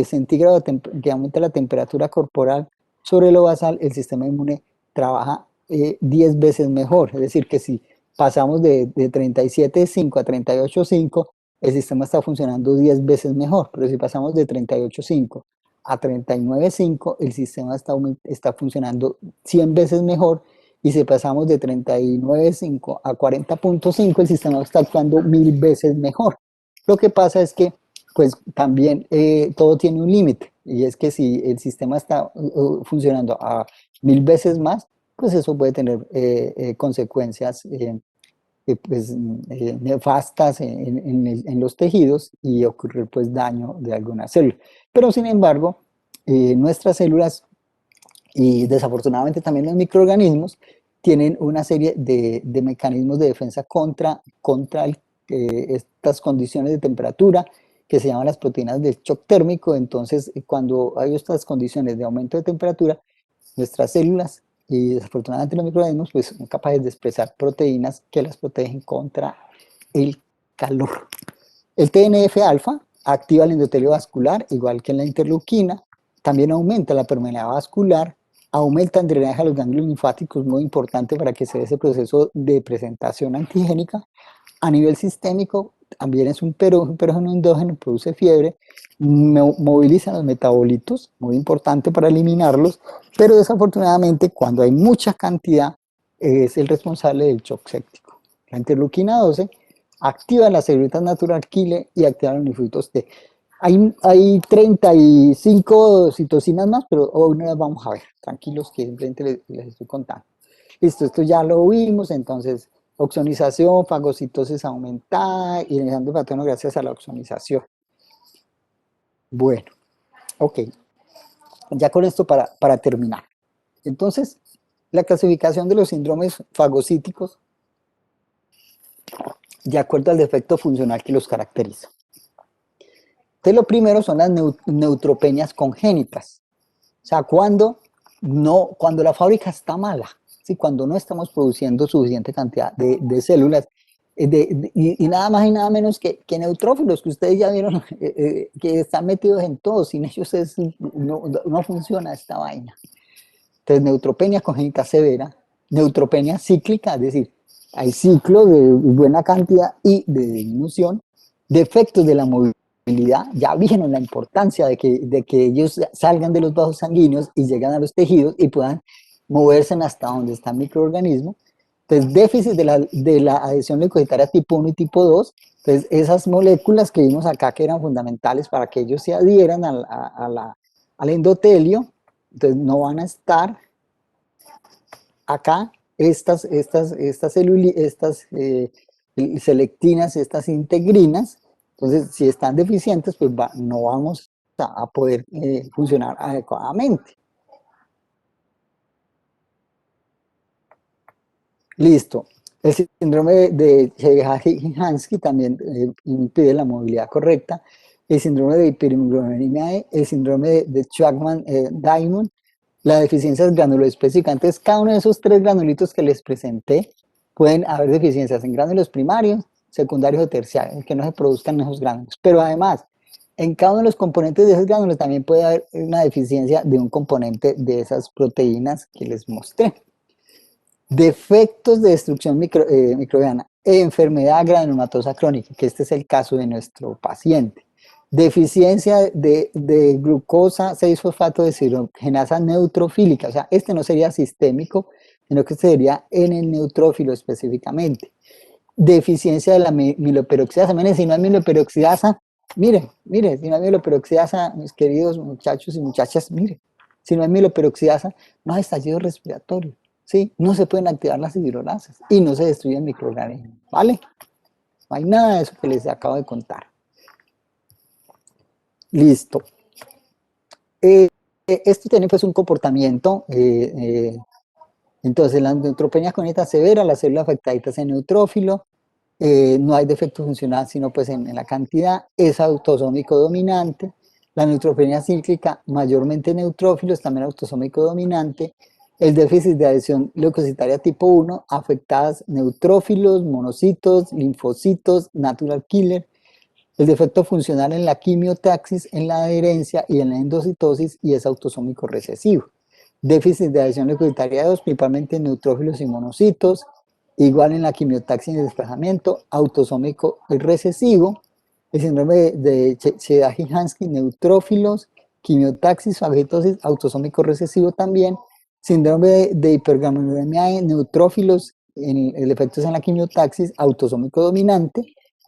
centígrado que aumenta la temperatura corporal sobre lo basal, el sistema inmune trabaja 10 veces mejor. Es decir, que si pasamos de 37,5 a 38,5, el sistema está funcionando 10 veces mejor. Pero si pasamos de 38,5 a 39,5, el sistema está funcionando 100 veces mejor. Y si pasamos de 39,5 a 40,5, el sistema está actuando 1000 veces mejor. Lo que pasa es que pues también todo tiene un límite, y es que si el sistema está funcionando a 1000 veces más, pues eso puede tener consecuencias pues, nefastas en los tejidos y ocurrir pues daño de alguna célula. Pero sin embargo, nuestras células y desafortunadamente también los microorganismos tienen una serie de mecanismos de defensa contra estas condiciones de temperatura que se llaman las proteínas del shock térmico. Entonces, cuando hay estas condiciones de aumento de temperatura, nuestras células y desafortunadamente los microorganismos pues son capaces de expresar proteínas que las protegen contra el calor. El TNF-alfa activa el endotelio vascular, igual que en la interleuquina, también aumenta la permeabilidad vascular, aumenta el drenaje a los ganglios linfáticos, muy importante para que se dé ese proceso de presentación antigénica. A nivel sistémico, también es un pirógeno endógeno, produce fiebre, moviliza los metabolitos, muy importante para eliminarlos, pero desafortunadamente cuando hay mucha cantidad es el responsable del shock séptico. La interleuquina 12 activa las células natural killer y activa los linfocitos T. Hay 35 citocinas más, pero hoy no las vamos a ver, tranquilos que simplemente les estoy contando. Listo, esto ya lo vimos, entonces oxonización, fagocitosis aumentada, ionizando el patógeno gracias a la oxonización. Bueno, ok, ya con esto para terminar. Entonces, la clasificación de los síndromes fagocíticos de acuerdo al defecto funcional que los caracteriza. Entonces, lo primero son las neutropenias congénitas. O sea, cuando la fábrica está mala, ¿sí? Cuando no estamos produciendo suficiente cantidad de células, y nada más y nada menos que neutrófilos, que ustedes ya vieron que están metidos en todo, sin ellos no funciona esta vaina. Entonces, neutropenia congénita severa, neutropenia cíclica, es decir, hay ciclos de buena cantidad y de disminución, defectos de la movilidad, ya vieron la importancia de que ellos salgan de los vasos sanguíneos y lleguen a los tejidos y puedan moverse hasta donde está el microorganismo. Entonces, déficit de la adhesión leucocitaria tipo 1 y tipo 2. Entonces, esas moléculas que vimos acá que eran fundamentales para que ellos se adhieran al endotelio, entonces no van a estar acá estas selectinas, estas integrinas. Entonces, si están deficientes, pues no vamos a poder funcionar adecuadamente. Listo. El síndrome de Chegansky también impide la movilidad correcta. El síndrome de hiperhemoglobinemia E, el síndrome de Chapman-Diamond, la deficiencia granuloespecífica. Entonces, cada uno de esos 3 granulitos que les presenté, pueden haber deficiencias en gránulos primarios, secundarios o terciarios, que no se produzcan esos gránulos. Pero además, en cada uno de los componentes de esos gránulos también puede haber una deficiencia de un componente de esas proteínas que les mostré. Defectos de destrucción microbiana, enfermedad granulomatosa crónica, que este es el caso de nuestro paciente. Deficiencia de glucosa 6-fosfato deshidrogenasa neutrofílica, o sea, este no sería sistémico, sino que sería en el neutrófilo específicamente. Deficiencia de la miloperoxidasa, miren, si no hay miloperoxidasa, miren, si no hay miloperoxidasa, mis queridos muchachos y muchachas, miren, si no hay miloperoxidasa, no hay estallido respiratorio. ¿Sí? No se pueden activar las hidrolasas y no se destruyen microorganismos, ¿vale? No hay nada de eso que les acabo de contar. Listo. Esto tiene pues un comportamiento, entonces la neutropenia congénita severa, la célula afectaditas en neutrófilo, no hay defecto funcional sino pues en la cantidad, es autosómico dominante, la neutropenia cíclica mayormente neutrófilos, también autosómico dominante, el déficit de adhesión leucocitaria tipo 1, afectadas neutrófilos, monocitos, linfocitos, natural killer, el defecto funcional en la quimiotaxis, en la adherencia y en la endocitosis y es autosómico recesivo. Déficit de adhesión leucocitaria 2, principalmente en neutrófilos y monocitos, igual en la quimiotaxis y el desplazamiento, autosómico recesivo, el síndrome de Chegansky, neutrófilos, quimiotaxis, fagocitosis, autosómico recesivo también, síndrome de hipergammaglobulinemia E, neutrófilos, el efecto es en la quimiotaxis, autosómico dominante,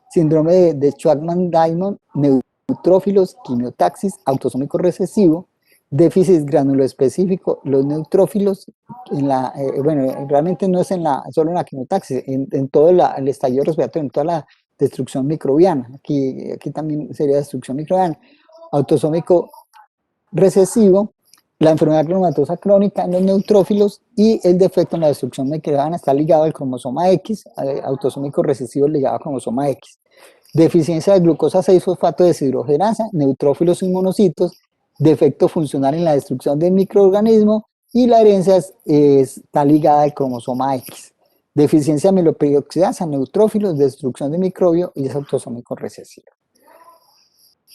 síndrome de Chapman-Diamond, neutrófilos, quimiotaxis, autosómico recesivo, déficit granuloespecífico, los neutrófilos, bueno, realmente no es solo en la quimiotaxis, en todo el estallido respiratorio, en toda la destrucción microbiana, aquí también sería destrucción microbiana, autosómico recesivo, la enfermedad granulomatosa crónica en los neutrófilos y el defecto en la destrucción microbiana está ligado al cromosoma X, autosómico recesivo ligado al cromosoma X. Deficiencia de glucosa 6-fosfato deshidrogenasa, neutrófilos y monocitos, defecto funcional en la destrucción del microorganismo y la herencia está ligada al cromosoma X. Deficiencia de miloperoxidasa, neutrófilos, destrucción de microbio y es autosómico recesivo.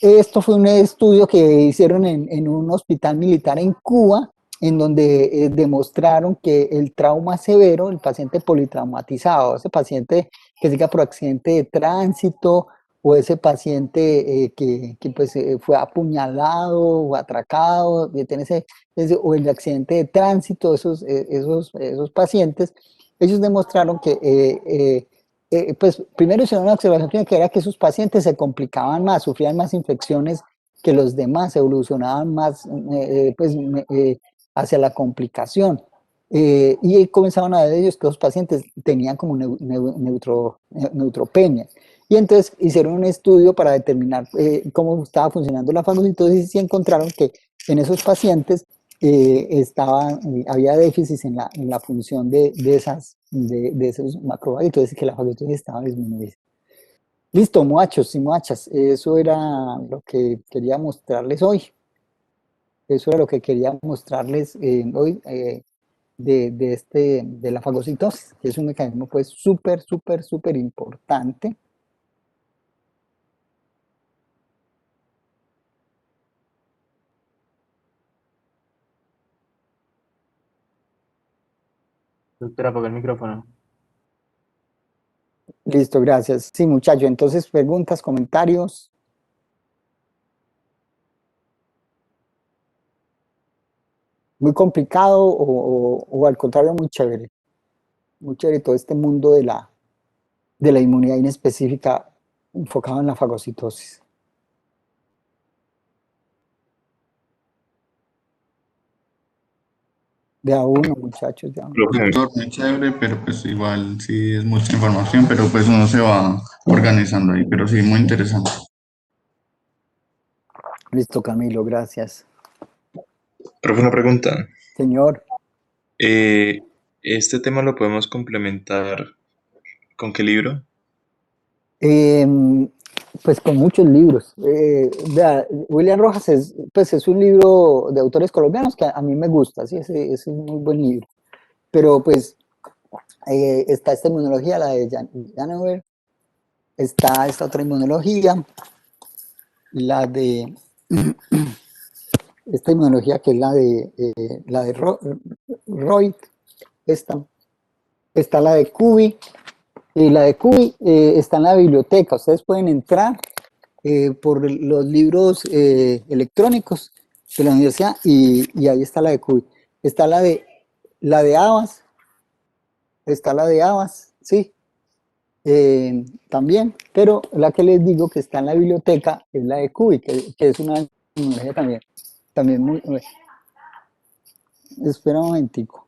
Esto fue un estudio que hicieron en un hospital militar en Cuba, en donde demostraron que el trauma severo, el paciente politraumatizado, ese paciente que siga por accidente de tránsito o ese paciente que pues, fue apuñalado o atracado, o el accidente de tránsito, esos pacientes, ellos demostraron que pues primero hicieron una observación que era que sus pacientes se complicaban más, sufrían más infecciones que los demás, evolucionaban más hacia la complicación. Y comenzaban a ver ellos que los pacientes tenían como neutropenia. Y entonces hicieron un estudio para determinar cómo estaba funcionando la fagocitosis y encontraron que en esos pacientes había déficits en la función de esos macrófagos, entonces que la fagocitosis estaba disminuida. Listo, muchachos y muchachas, eso era lo que quería mostrarles hoy. Eso era lo que quería mostrarles hoy de la fagocitosis, que es un mecanismo pues súper importante. Doctora, apaga el micrófono. Listo, gracias. Sí, muchachos, entonces preguntas, comentarios. ¿Muy complicado o al contrario muy chévere? muy chévere todo este mundo de la inmunidad inespecífica enfocado en la fagocitosis. De a uno, muchachos, de a uno. Profe, Doctor, muy chévere, pero pues igual sí es mucha información, pero pues uno se va organizando ahí, pero sí, muy interesante. Listo, Camilo, gracias. profe, una pregunta. Señor, Eh, ¿Este tema lo podemos complementar con qué libro? em, pues con muchos libros. Vea, William Rojas pues es un libro de autores colombianos que a mí me gusta, sí, ese es un muy buen libro. Pero pues está esta inmunología, la de Janover, está esta otra inmunología, la de esta inmunología que es la de Roy, esta, está la de Cubi, y la de Cubi está en la biblioteca. Ustedes pueden entrar por los libros electrónicos de la universidad y ahí está la de Cubi. Está la de Abas, está la de Abas, sí, también, pero la que les digo que está en la biblioteca es la de Cubi, que es una tecnología también muy... Espera un momentico.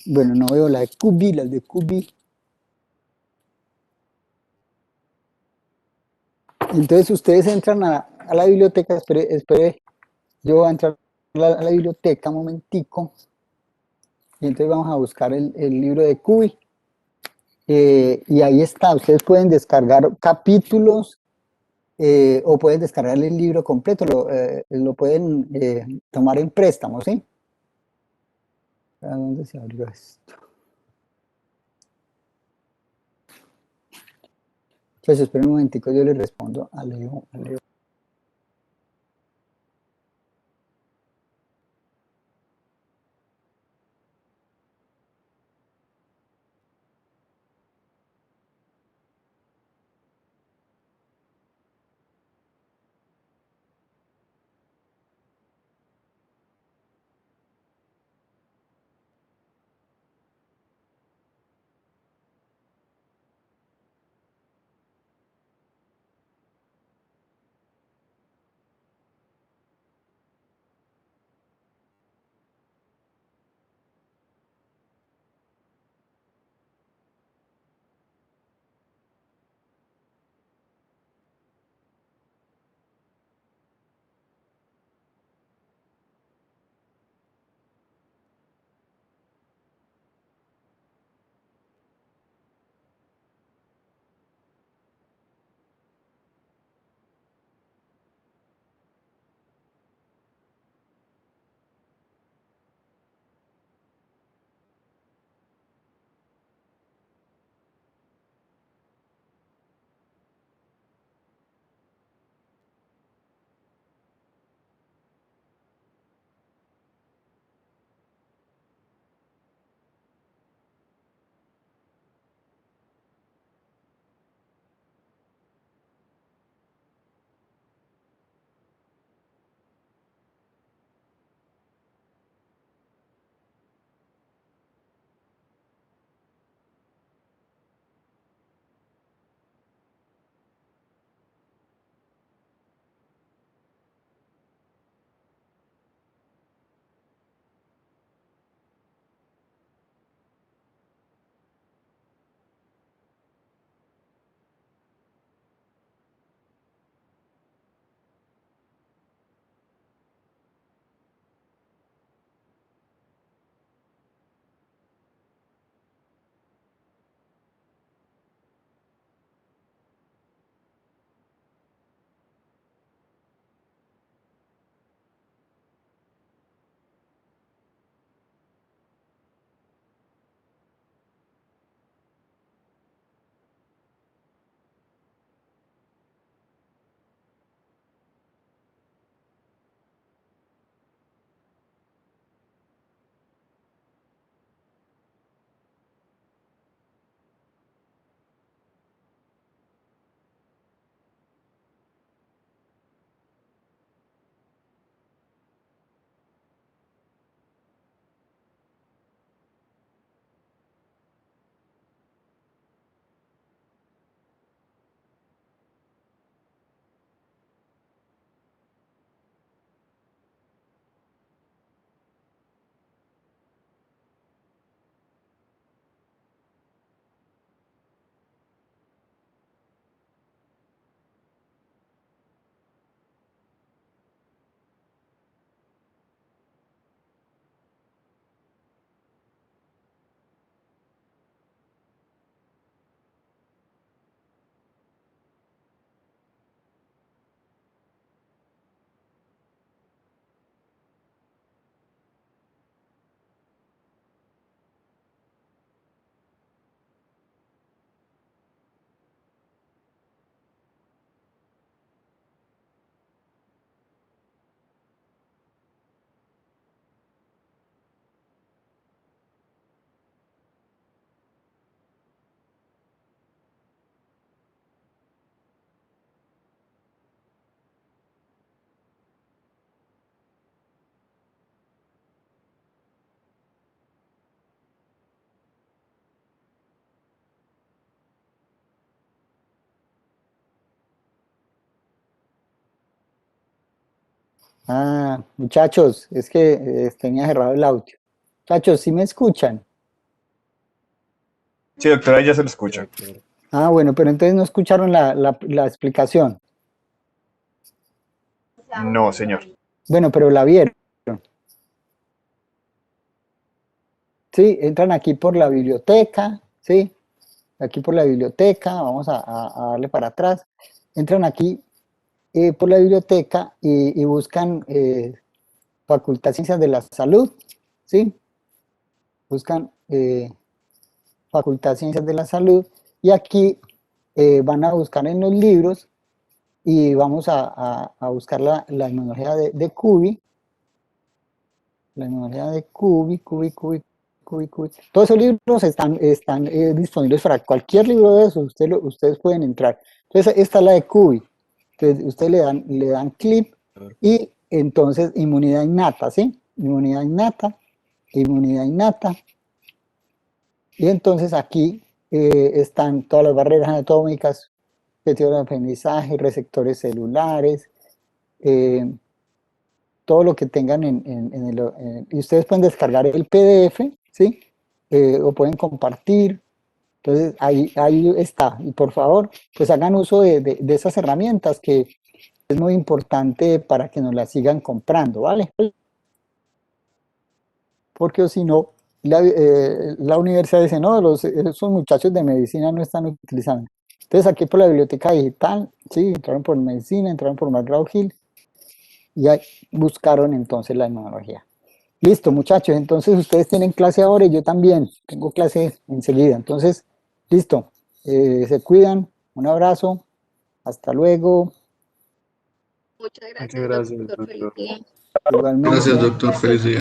Bueno, no veo la de Cubi, las de Cubi. Entonces ustedes entran a la biblioteca, espere, yo voy a entrar a la biblioteca un momentico y entonces vamos a buscar el libro de Cubi. Y ahí está, ustedes pueden descargar capítulos o pueden descargar el libro completo, lo pueden tomar en préstamo, ¿sí? ¿A dónde se abrió esto? Pues esperen un momentico, yo les respondo a Leo. Ah, muchachos, es que tenía cerrado el audio. Muchachos, ¿sí me escuchan? Sí, doctora, ya se lo escucha. Doctor. Ah, bueno, pero entonces no escucharon la explicación. No, señor. Bueno, pero la vieron. Sí, entran aquí por la biblioteca, sí, aquí por la biblioteca, vamos a darle para atrás. Entran aquí por la biblioteca y buscan Facultad de Ciencias de la Salud, sí, buscan Facultad de Ciencias de la Salud y aquí van a buscar en los libros y vamos a buscar la inmunología de Cuby, la inmunología de Cuby. Todos esos libros están disponibles para cualquier libro de esos, ustedes pueden entrar. Entonces, esta es la de Cuby. Entonces, ustedes le dan clic y entonces inmunidad innata, ¿sí? Inmunidad innata. Y entonces aquí están todas las barreras anatómicas, sentido de aprendizaje, receptores celulares, todo lo que tengan y ustedes pueden descargar el PDF, ¿sí? O pueden compartir. Entonces ahí está. Y por favor, pues hagan uso de esas herramientas que es muy importante para que nos las sigan comprando, ¿vale? Porque si no, la universidad dice, no, esos muchachos de medicina no están utilizando. Entonces aquí por la biblioteca digital, sí, entraron por medicina, entraron por McGraw-Hill y ahí buscaron entonces la inmunología. Listo, muchachos, entonces ustedes tienen clase ahora y yo también tengo clase enseguida. Entonces, listo, se cuidan, un abrazo, hasta luego, Muchas Muchas gracias, gracias, doctor. Feliz doctor. día. Gracias, igualmente. doctor. Feliz día.